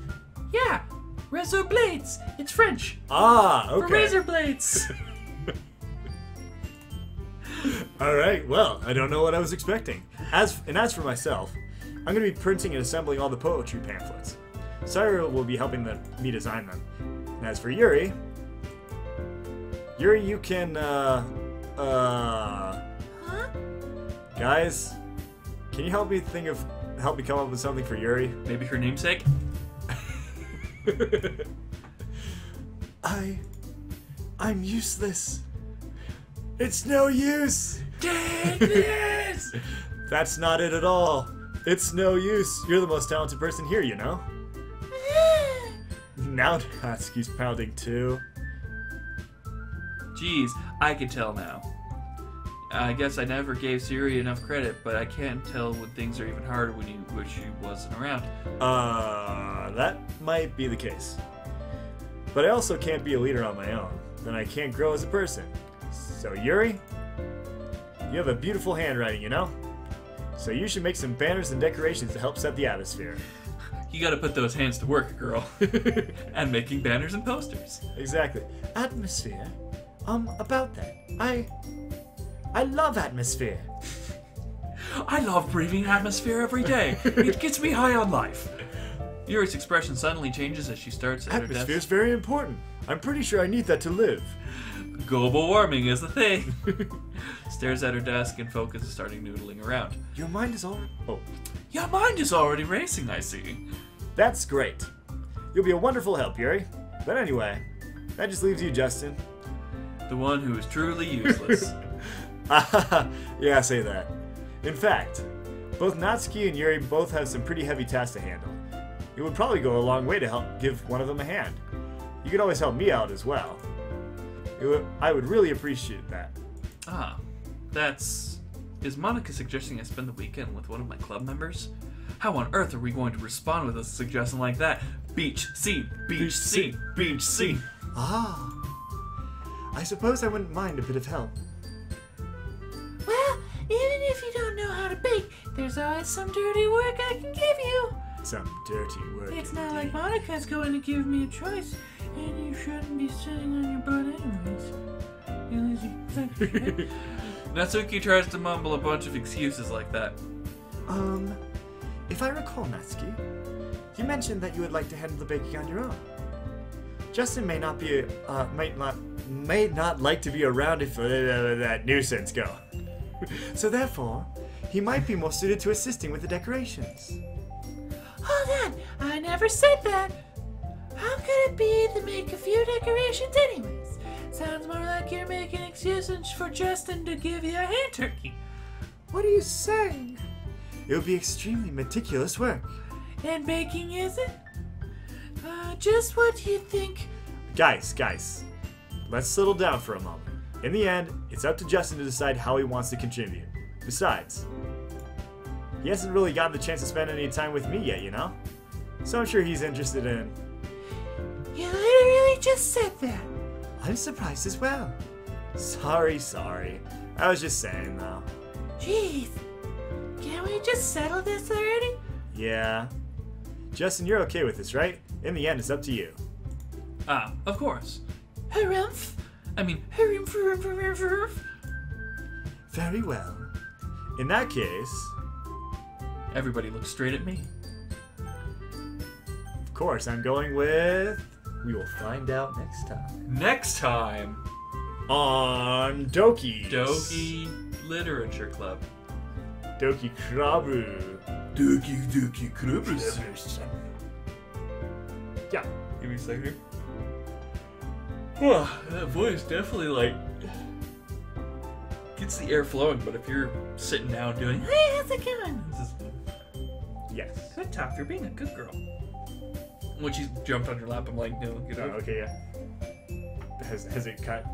Yeah, razor blades. It's French Ah, for okay. razor blades. Alright, well, I don't know what I was expecting. As for myself, I'm going to be printing and assembling all the poetry pamphlets. Saira will be helping me design them. And as for Yuri, you can, Huh? guys, can you help me come up with something for Yuri? Maybe her namesake? I'm useless. It's no use. Yes. That's not it at all. It's no use. You're the most talented person here, you know? Now Natsuki's pounding too. Jeez, I can tell now. I guess I never gave Siri enough credit, but I can't tell when things are even harder when you wish she wasn't around. That might be the case. But I also can't be a leader on my own. Then I can't grow as a person. So Yuri, you have a beautiful handwriting, you know? So you should make some banners and decorations to help set the atmosphere. You gotta put those hands to work, girl. And making banners and posters. Exactly. Atmosphere? About that. I love atmosphere. I love breathing atmosphere every day. It gets me high on life. Yuri's expression suddenly changes as she starts at her Atmosphere is desk. very important. I'm pretty sure I need that to live. Global warming is the thing. Stares at her desk and focuses, starting noodling around. Your mind is all... Oh, Your mind is already racing, I see. that's great. You'll be a wonderful help, Yuri. But anyway, that just leaves you, Justin. The one who is truly useless. Yeah, say that. In fact, both Natsuki and Yuri both have some pretty heavy tasks to handle. It would probably go a long way to help give one of them a hand. You could always help me out as well. I would really appreciate that. Ah, that's... Is Monica suggesting I spend the weekend with one of my club members? How on earth are we going to respond with a suggestion like that? Beach, sea, beach, sea, beach, sea. Ah, I suppose I wouldn't mind a bit of help. Well, even if you don't know how to bake, there's always some dirty work I can give you. Some dirty work. It's not indeed. like Monica's going to give me a choice, and you shouldn't be sitting on your butt anyways. Natsuki tries to mumble a bunch of excuses like that. If I recall, Natsuki, you mentioned that you would like to handle the baking on your own. Justin may not like to be around if that nuisance go. So therefore, he might be more suited to assisting with the decorations. Hold on, I never said that. How could it be to make a few decorations anyways? Sounds more like you're making excuses for Justin to give you a hand turkey. What are you saying? It would be extremely meticulous work. And baking isn't? Just what do you think? Guys, let's settle down for a moment. In the end, it's up to Justin to decide how he wants to contribute. Besides, he hasn't really gotten the chance to spend any time with me yet, you know? So I'm sure he's interested in... You literally just said that. I'm surprised as well. Sorry. I was just saying, though. Jeez. Can't we just settle this already? Yeah. Justin, you're okay with this, right? In the end, it's up to you. Ah, of course. Harumph. I mean, Harumph. Very well. In that case... everybody looks straight at me. course, I'm going with... We will find out next time. Next time, On Doki. Doki Literature Club. Doki Krabu. Doki Doki Clubbers. Yeah. Give me a second here. Oh, that voice definitely, like, gets the air flowing, but if you're sitting down doing, hey, how's it going? This is Yes. good talk, you're being a good girl. When she jumped on your lap, I'm like, no, get Oh, out. okay, yeah. Has it cut?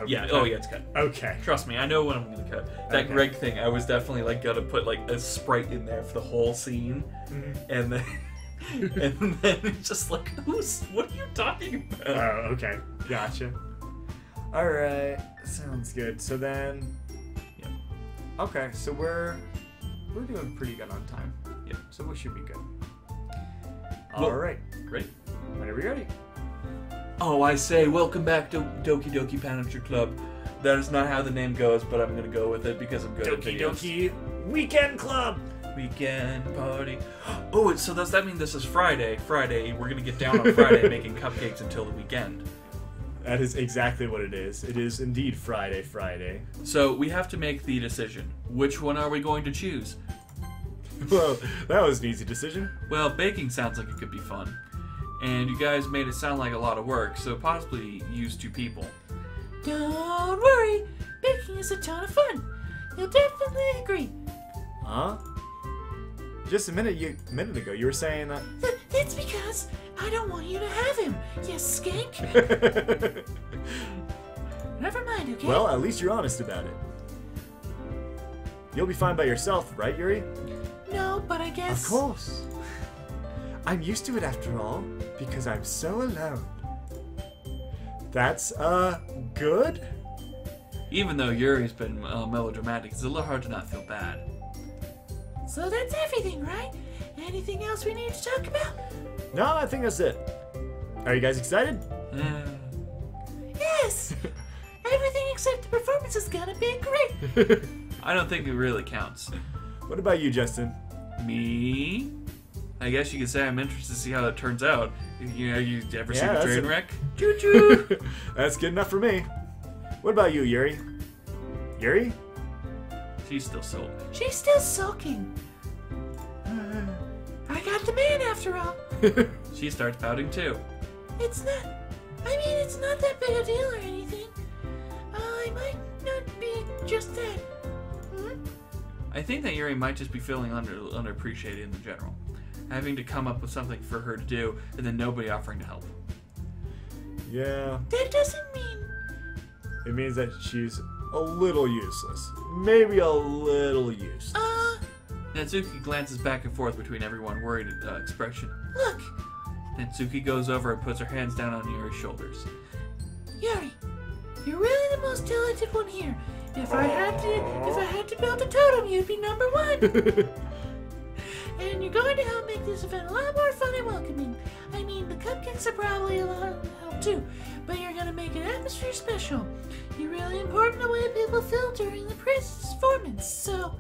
Yeah, oh yeah, it's cut. Okay. Trust me, I know when I'm gonna cut. That Okay. Greg thing, I was definitely like gonna put like a sprite in there for the whole scene, and then and then it's just like, what are you talking Oh, about? okay. Gotcha. Alright. Sounds good. So then... Yeah. Okay, so we're doing pretty good on time. Yeah. So we should be good. Well- Alright. Right? Whenever you're ready. Oh, I say, welcome back to Doki Doki Panager Club. That is not how the name goes, but I'm gonna go with it because I'm good at Doki videos. Doki Weekend Club! Weekend party. Oh, so does that mean this is Friday? Friday, we're gonna get down on Friday making cupcakes until the weekend. That is exactly what it is. It is indeed Friday. So we have to make the decision. Which one are we going to choose? Well, that was an easy decision. Well, baking sounds like it could be fun. And you guys made it sound like a lot of work, so possibly use 2 people. Don't worry, baking is a ton of fun. You'll definitely agree. Huh? Just a minute ago, you were saying that... It's because I don't want you to have him, you skank. Never mind, okay? Well, at least you're honest about it. You'll be fine by yourself, right, Yuri? No, but I guess... Of course. I'm used to it after all, because I'm so alone. That's, good? Even though Yuri's been melodramatic, it's a little hard to not feel bad. So that's everything, right? Anything else we need to talk about? No, I think that's it. Are you guys excited? Yes! Everything except the performance is gonna be great. I don't think it really counts. What about you, Justin? Me? I guess you could say I'm interested to see how that turns out. You know, you ever see Yeah, the that's train a- wreck? Choo-choo! That's good enough for me. What about you, Yuri? Yuri? She's still sold. She's still sulking. I got the man after all. She starts pouting too. It's not... I mean, it's not that big a deal or anything. I might not be just that. Hmm? I think that Yuri might just be feeling underappreciated in general. Having to come up with something for her to do, and then nobody offering to help. Yeah, That doesn't mean... it means that she's a little useless. Maybe a little useless. Natsuki glances back and forth between everyone worried expression. Look, Natsuki goes over and puts her hands down on Yuri's shoulders. Yuri, you're really the most talented one here. If I had to build a totem, you'd be number 1. And you're going to help make this event a lot more fun and welcoming. I mean, the cupcakes are probably a lot of help too, but you're going to make an atmosphere special. You're really important the way people feel during the performance. So,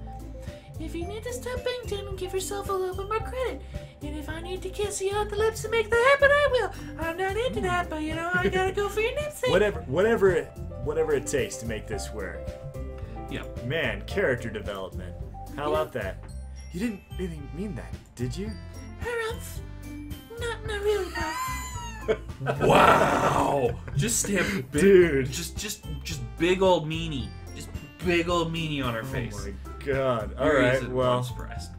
if you need to stop being timid and give yourself a little bit more credit, and if I need to kiss you on the lips to make that happen, I will. I'm not into that, but you know, I gotta go for your namesake. Whatever it takes to make this work. Yeah. Man, character development. How about that? You didn't really mean that, did you? Harumph. Not really, bro. Wow! Just stand big, Dude. Just big old meanie. Just big old meanie on her face. Oh my god. Yuri Alright, isn't well. surprised.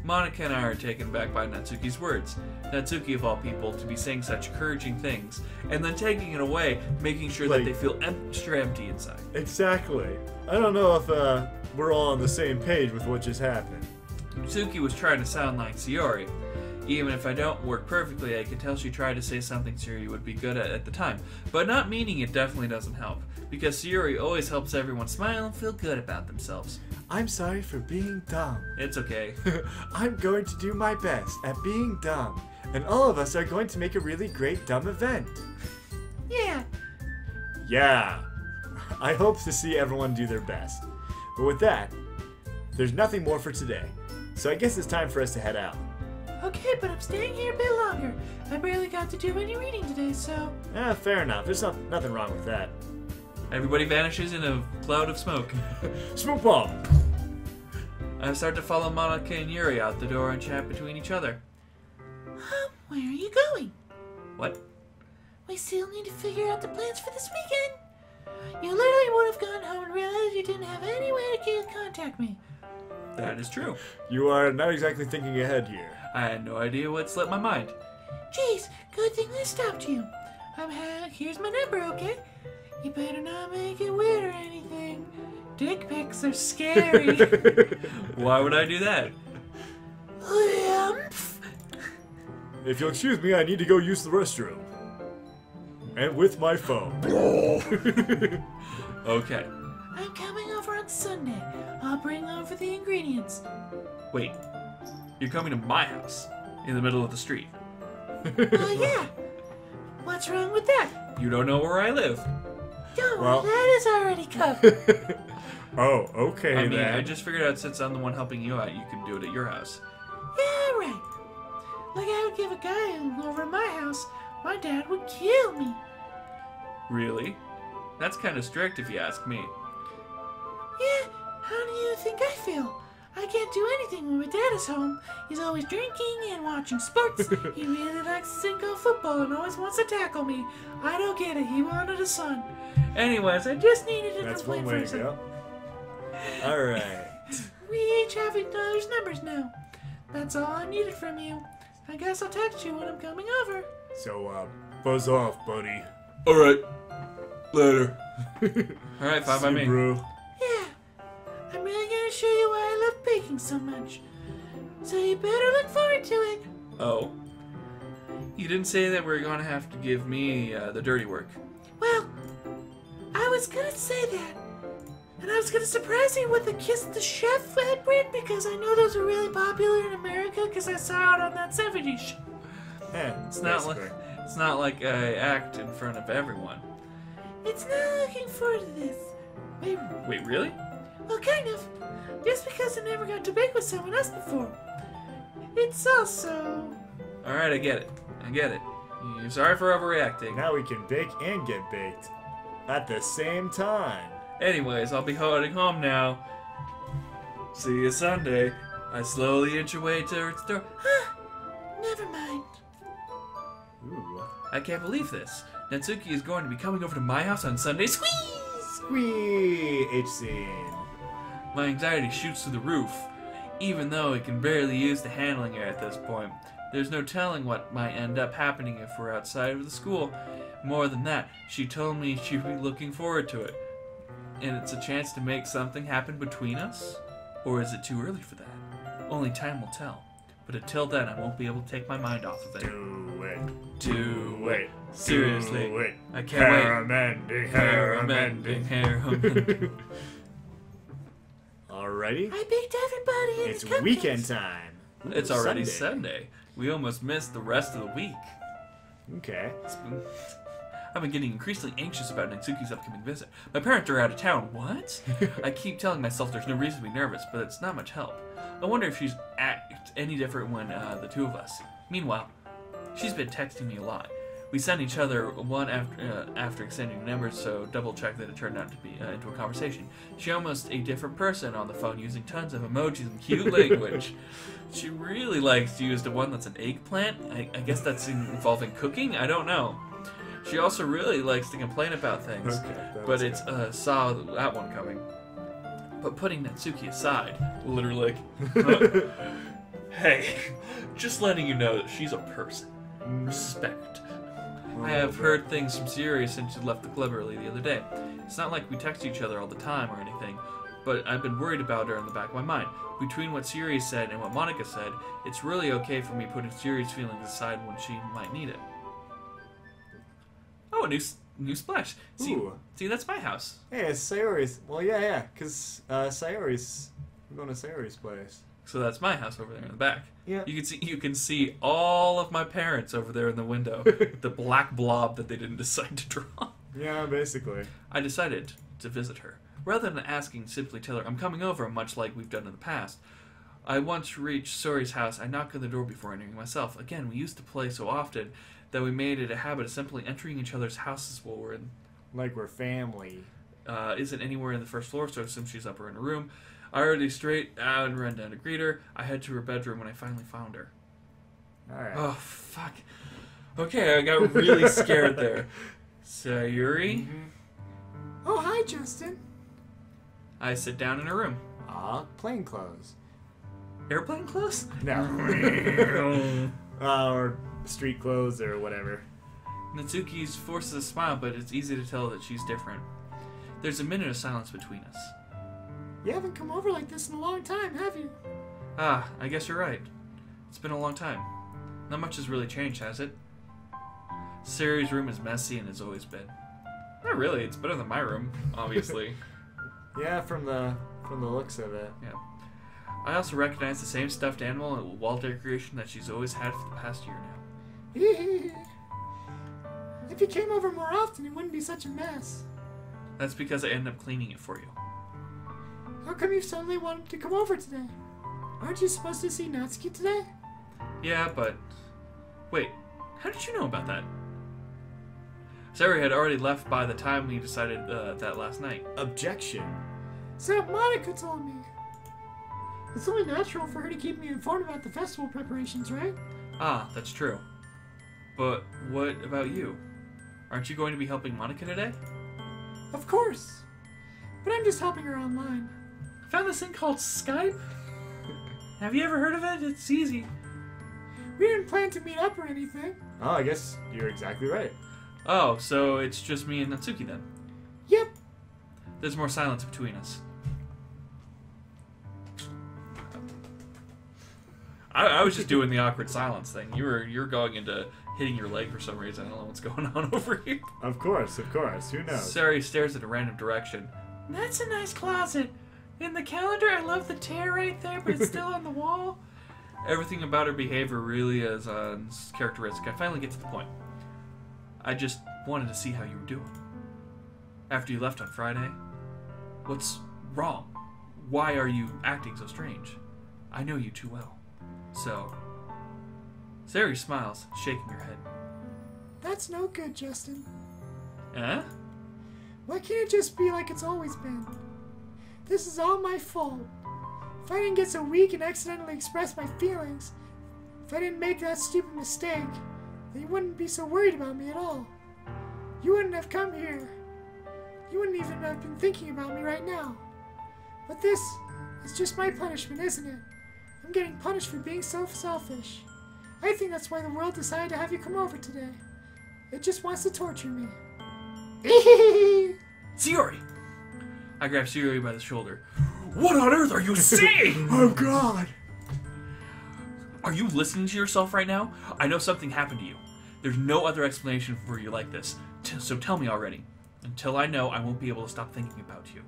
Monica and I are taken aback by Natsuki's words. Natsuki, of all people, to be saying such encouraging things, and then taking it away, making sure that Like- they feel extra empty inside. Exactly. I don't know if we're all on the same page with what just happened. Natsuki was trying to sound like Sayori. Even if I don't work perfectly, I can tell she tried to say something Sayori would be good at the time. But not meaning it definitely doesn't help, because Sayori always helps everyone smile and feel good about themselves. I'm sorry for being dumb. It's okay. I'm going to do my best at being dumb, and all of us are going to make a really great dumb event. Yeah. Yeah. I hope to see everyone do their best. But with that, there's nothing more for today. So I guess it's time for us to head out. Okay, but I'm staying here a bit longer. I barely got to do any reading today, so... Fair enough. There's nothing wrong with that. Everybody vanishes in a cloud of smoke. Smoke bomb! I start to follow Monica and Yuri out the door and chat between each other. Where are you going? What? We still need to figure out the plans for this weekend. You literally would have gone home and realized you didn't have any way to contact me. That is true. You are not exactly thinking ahead here. I had no idea what slipped my mind. Jeez, good thing I stopped you. Here's my number, okay? You better not make it weird or anything. Dick pics are scary. Why would I do that? If you'll excuse me, I need to go use the restroom. And with my phone. Okay. I'm coming over on Sunday. I'll bring over the ingredients. Wait. You're coming to my house in the middle of the street. Yeah. What's wrong with that? You don't know where I live. Don't Well- worry, that is already covered. Oh, okay I mean, then. I just figured out since I'm the one helping you out, you can do it at your house. Yeah, right. Like I would give a guy over at my house, my dad would kill me. Really? That's kind of strict if you ask me. Yeah, how do you think I feel? I can't do anything when my dad is home. He's always drinking and watching sports. He really likes Cinco football and always wants to tackle me. I don't get it. He wanted a son. Anyways, I just needed to That's complain one way for to a go. Alright. We each have each other's numbers now. That's all I needed from you. I guess I'll text you when I'm coming over. So, buzz off, buddy. Alright. Later. Alright, fine by See, me. bro. Yeah, I'm really gonna show you why I love baking so much. So you better look forward to it. Oh. You didn't say that we're gonna have to give me the dirty work. Well, I was gonna say that. And I was gonna surprise you with a Kiss the Chef ad print because I know those are really popular in America because I saw it on that 70s show. It's not like I act in front of everyone. It's not looking forward to this. Wait, really? Well, kind of. Just because I never got to bake with someone else before. It's also... Alright, I get it. You're sorry for overreacting. Now we can bake and get baked. At the same time. Anyways, I'll be heading home now. See you Sunday. I slowly inch away towards the door. Never mind. Ooh. I can't believe this. Natsuki is going to be coming over to my house on Sunday. Squeeze! Squee! H-scene. My anxiety shoots through the roof, even though I can barely use the handling it at this point. There's no telling what might end up happening if we're outside of the school. More than that, she told me she'd be looking forward to it. And it's a chance to make something happen between us? Or is it too early for that? Only time will tell. But until then, I won't be able to take my mind off of it. Do it. Do it. Wait. Seriously. Do it. I can't wait. Hair amending. Alrighty. I baked everybody in It's the cupcakes. weekend time. Ooh, It's already Sunday. We almost missed the rest of the week. Okay. I've been getting increasingly anxious about Natsuki's upcoming visit. My parents are out of town. What? I keep telling myself there's no reason to be nervous, but it's not much help. I wonder if she's act any different when the two of us. Meanwhile, she's been texting me a lot. We sent each other one after exchanging numbers, so double check that it turned out to be into a conversation. She's almost a different person on the phone, using tons of emojis and cute language. She really likes to use the one that's an eggplant. I guess that's involving cooking. I don't know. She also really likes to complain about things, but it's saw that one coming. But putting Natsuki aside, literally, hey, just letting you know that she's a person. Respect. I have heard things from Siri since she left the club early the other day. It's not like we text each other all the time or anything, but I've been worried about her in the back of my mind. Between what Siri said and what Monica said, it's really okay for me putting Siri's feelings aside when she might need it. Oh, a new splash. See, that's my house. Hey, it's Sayori's. Well, yeah, because Sayori's... I'm going to Sayori's place. So that's my house over there in the back. Yeah. You can see all of my parents over there in the window. The black blob that they didn't decide to draw. Yeah, basically. I decided to visit her. Rather than asking, simply tell her I'm coming over, much like we've done in the past. I once reached Sori's house. I knocked on the door before entering myself. Again, we used to play so often that we made it a habit of simply entering each other's houses while we're in. Like we're family. Isn't anywhere in the first floor, so I assume she's up or in her room. I already straight out and ran down to greet her. I head to her bedroom when I finally found her. Alright. Oh, fuck. Okay, I got really scared there. Sayuri? Oh, hi, Justin. I sit down in her room. Aw, plain clothes. Airplane clothes? No. Or street clothes or whatever. Natsuki's forces a smile, but it's easy to tell that she's different. There's a minute of silence between us. You haven't come over like this in a long time, have you? Ah, I guess you're right. It's been a long time. Not much has really changed, has it? Sayuri's room is messy and has always been. Not really, it's better than my room, obviously. Yeah, from the looks of it. Yeah. I also recognize the same stuffed animal and wall decoration that she's always had for the past year now. If you came over more often, it wouldn't be such a mess. That's because I ended up cleaning it for you. How come you suddenly wanted to come over today? Aren't you supposed to see Natsuki today? Yeah, but... Wait, how did you know about that? Sayuri had already left by the time we decided that last night. Objection. So Monica told me. It's only natural for her to keep me informed about the festival preparations, right? Ah, that's true. But what about you? Aren't you going to be helping Monica today? Of course. But I'm just helping her online. Found this thing called Skype? Have you ever heard of it? It's easy. We didn't plan to meet up or anything. Oh, I guess you're exactly right. Oh, so it's just me and Natsuki then. Yep. There's more silence between us. I was just doing the awkward silence thing. You're going into hitting your leg for some reason. I don't know what's going on over here. Of course. Who knows? Sayuri stares in a random direction. That's a nice closet. In the calendar, I love the tear right there, but it's still on the wall. Everything about her behavior really is characteristic. I finally get to the point. I just wanted to see how you were doing. After you left on Friday. What's wrong? Why are you acting so strange? I know you too well. So... Sayuri smiles, shaking her head. That's no good, Justin. Eh? Why can't it just be like it's always been? This is all my fault. If I didn't get so weak and accidentally express my feelings, if I didn't make that stupid mistake, then you wouldn't be so worried about me at all. You wouldn't have come here. You wouldn't even have been thinking about me right now. But this is just my punishment, isn't it? I'm getting punished for being so selfish. I think that's why the world decided to have you come over today. It just wants to torture me. Sayuri! I grab Sayuri by the shoulder. What on earth are you saying? Oh God! Are you listening to yourself right now? I know something happened to you. There's no other explanation for you like this. So tell me already. Until I know, I won't be able to stop thinking about you.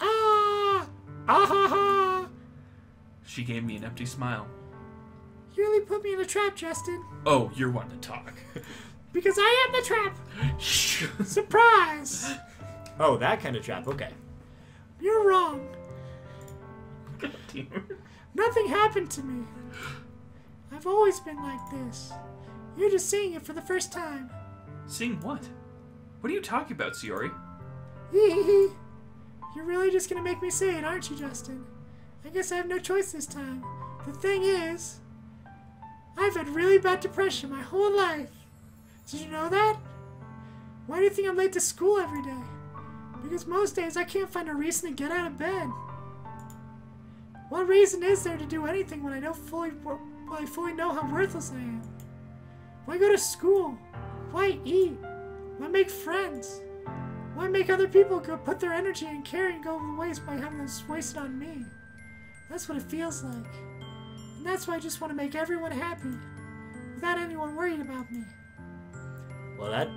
Ah! Ah ha ha! She gave me an empty smile. You really put me in a trap, Justin. Oh, you're one to talk. Because I am the trap! Surprise! Oh, that kind of trap. Okay. You're wrong. God damn it. Nothing happened to me. I've always been like this. You're just seeing it for the first time. Seeing what? What are you talking about, Sayuri? You're really just gonna make me say it, aren't you, Justin? I guess I have no choice this time. The thing is, I've had really bad depression my whole life. Did you know that? Why do you think I'm late to school every day? Because most days I can't find a reason to get out of bed. What reason is there to do anything when I fully know how worthless I am? Why go to school? Why eat? Why make friends? Why make other people go put their energy and care and go to waste by having this wasted on me? That's what it feels like. And that's why I just want to make everyone happy, without anyone worried about me. Well,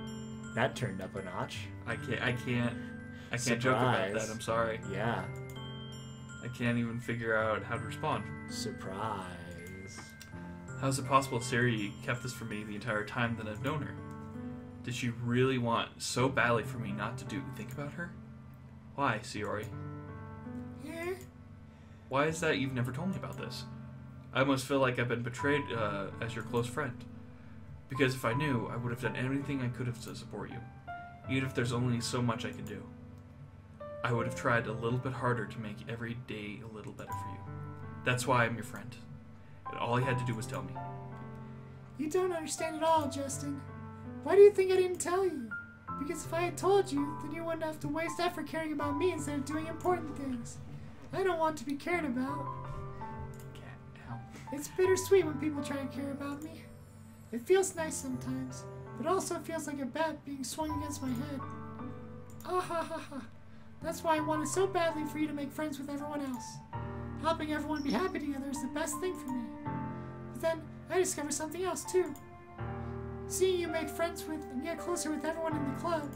that turned up a notch. I can't joke about that. I'm sorry. Yeah. I can't even figure out how to respond. Surprise. How is it possible Sayuri kept this from me the entire time that I've known her? Did she really want so badly for me not to think about her? Why, Sayuri? Yeah? Why is that you've never told me about this? I almost feel like I've been betrayed as your close friend. Because if I knew, I would have done everything I could have to support you. Even if there's only so much I can do. I would have tried a little bit harder to make every day a little better for you. That's why I'm your friend. And all you had to do was tell me. You don't understand at all, Justin. Why do you think I didn't tell you? Because if I had told you, then you wouldn't have to waste effort caring about me instead of doing important things. I don't want to be cared about. Get out. It's bittersweet when people try to care about me. It feels nice sometimes, but also feels like a bat being swung against my head. Ah ha ha ha. That's why I wanted so badly for you to make friends with everyone else. Helping everyone be happy together is the best thing for me. But then, I discovered something else too. Seeing you make friends with and get closer with everyone in the club,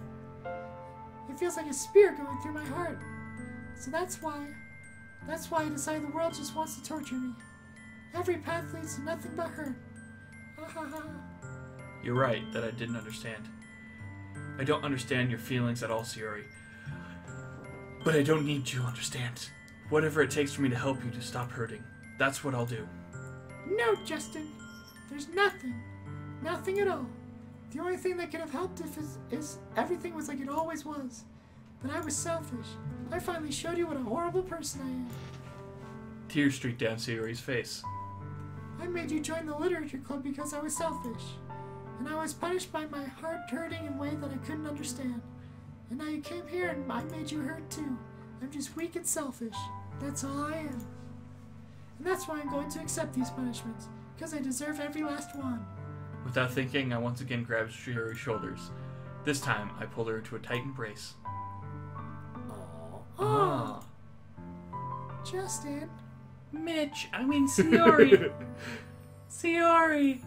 it feels like a spear going through my heart. So that's why I decided the world just wants to torture me. Every path leads to nothing but hurt. Ah ha ha. You're right that I didn't understand. I don't understand your feelings at all, Sayori. But I don't need you to understand. Whatever it takes for me to help you to stop hurting, that's what I'll do. No, Justin. There's nothing. Nothing at all. The only thing that could have helped is everything was like it always was. But I was selfish. I finally showed you what a horrible person I am. Tears streaked down Sayori's face. I made you join the literature club because I was selfish. And I was punished by my heart hurting in a way that I couldn't understand. And now you came here and I made you hurt too. I'm just weak and selfish. That's all I am. And that's why I'm going to accept these punishments. Because I deserve every last one. Without thinking, I once again grabbed Sayori's shoulders. This time, I pulled her into a tight embrace. Oh. Justin. Sayori! Sayori!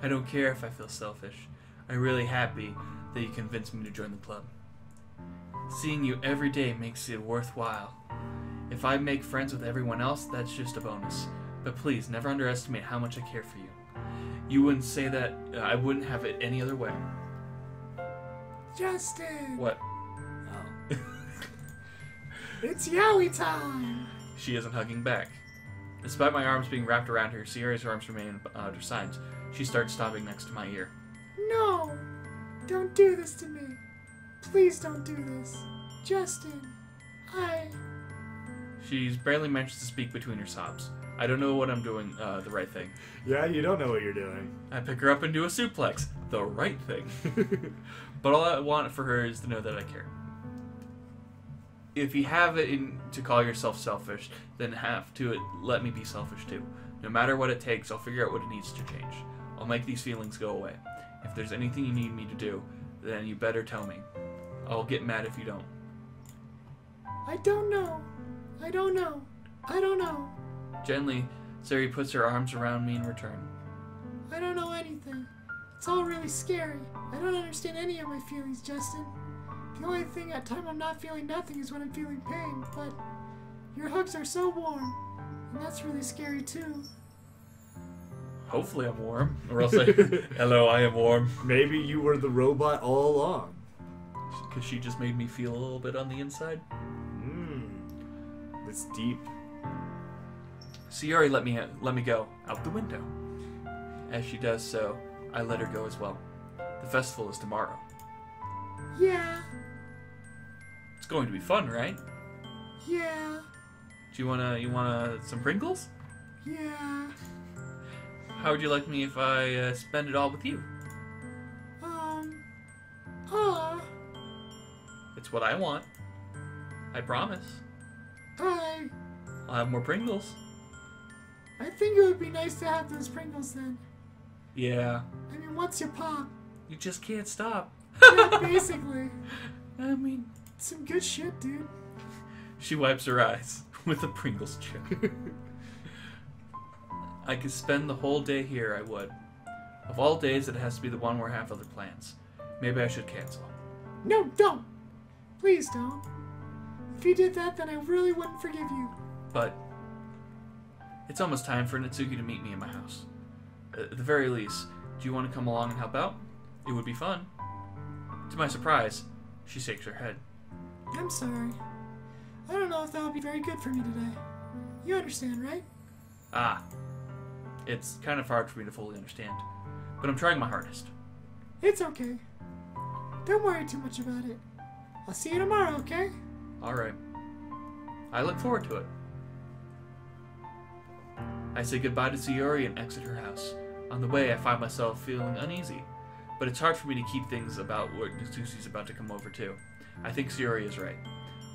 I don't care if I feel selfish. I'm really happy that you convinced me to join the club. Seeing you every day makes it worthwhile. If I make friends with everyone else, that's just a bonus. But please, never underestimate how much I care for you. You wouldn't say that I wouldn't have it any other way. Justin! What? Oh. It's Yowie time! She isn't hugging back. Despite my arms being wrapped around her, Sierra's arms remain at her sides. She starts stopping next to my ear. No! Don't do this to me. Please don't do this. Justin, She's barely managed to speak between her sobs. I don't know what I'm doing the right thing. Yeah, you don't know what you're doing. I pick her up and do a suplex. The right thing. But all I want for her is to know that I care. If you have it to call yourself selfish, then have to let me be selfish too. No matter what it takes, I'll figure out what it needs to change. I'll make these feelings go away. If there's anything you need me to do, then you better tell me. I'll get mad if you don't. I don't know. I don't know. I don't know. Gently, Sari puts her arms around me in return. I don't know anything. It's all really scary. I don't understand any of my feelings, Justin. The only thing at time I'm not feeling nothing is when I'm feeling pain, but your hugs are so warm, and that's really scary too. Hopefully I'm warm, or else hello, I am warm. Maybe you were the robot all along. Because she just made me feel a little bit on the inside. It's deep. Sayori let me go out the window. As she does so, I let her go as well. The festival is tomorrow. Yeah. It's going to be fun, right? Yeah. Do you wanna some Pringles? Yeah. How would you like me if I spend it all with you? It's what I want. I promise. I'll have more Pringles. I think it would be nice to have those Pringles then. Yeah. I mean, what's your pop? You just can't stop. Yeah, basically. I mean, Some good shit, dude. she wipes her eyes with a Pringles chip. I could spend the whole day here, I would. Of all days, it has to be the one where I have other plans. Maybe I should cancel. No, don't. Please don't. If you did that, then I really wouldn't forgive you. But it's almost time for Natsuki to meet me in my house. At the very least, do you want to come along and help out? It would be fun. To my surprise, she shakes her head. I'm sorry. I don't know if that would be very good for me today. You understand, right? Ah. It's kind of hard for me to fully understand. But I'm trying my hardest. It's okay. Don't worry too much about it. I'll see you tomorrow, okay? Alright. I look forward to it. I say goodbye to Sayori and exit her house. On the way, I find myself feeling uneasy. But it's hard for me to keep things about what Natsuki's about to come over to. I think Sayori is right.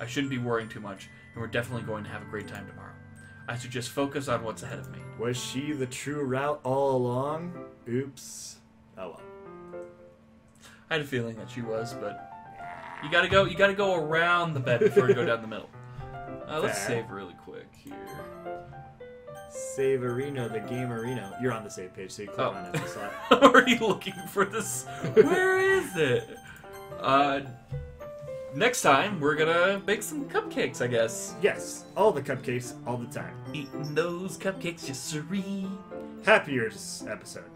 I shouldn't be worrying too much, and we're definitely going to have a great time tomorrow. I should just focus on what's ahead of me. Was she the true route all along? Oops. Oh well. I had a feeling that she was, but you gotta go around the bed before you go down the middle. Let's Fair. save really quick here. Saverino, the Gamerino. You're on the same page, so you click on it. It's like, I'm already looking for this. Where is it? Next time, we're gonna bake some cupcakes, I guess. yes, all the cupcakes, all the time. Eating those cupcakes just serene. Happier's episode.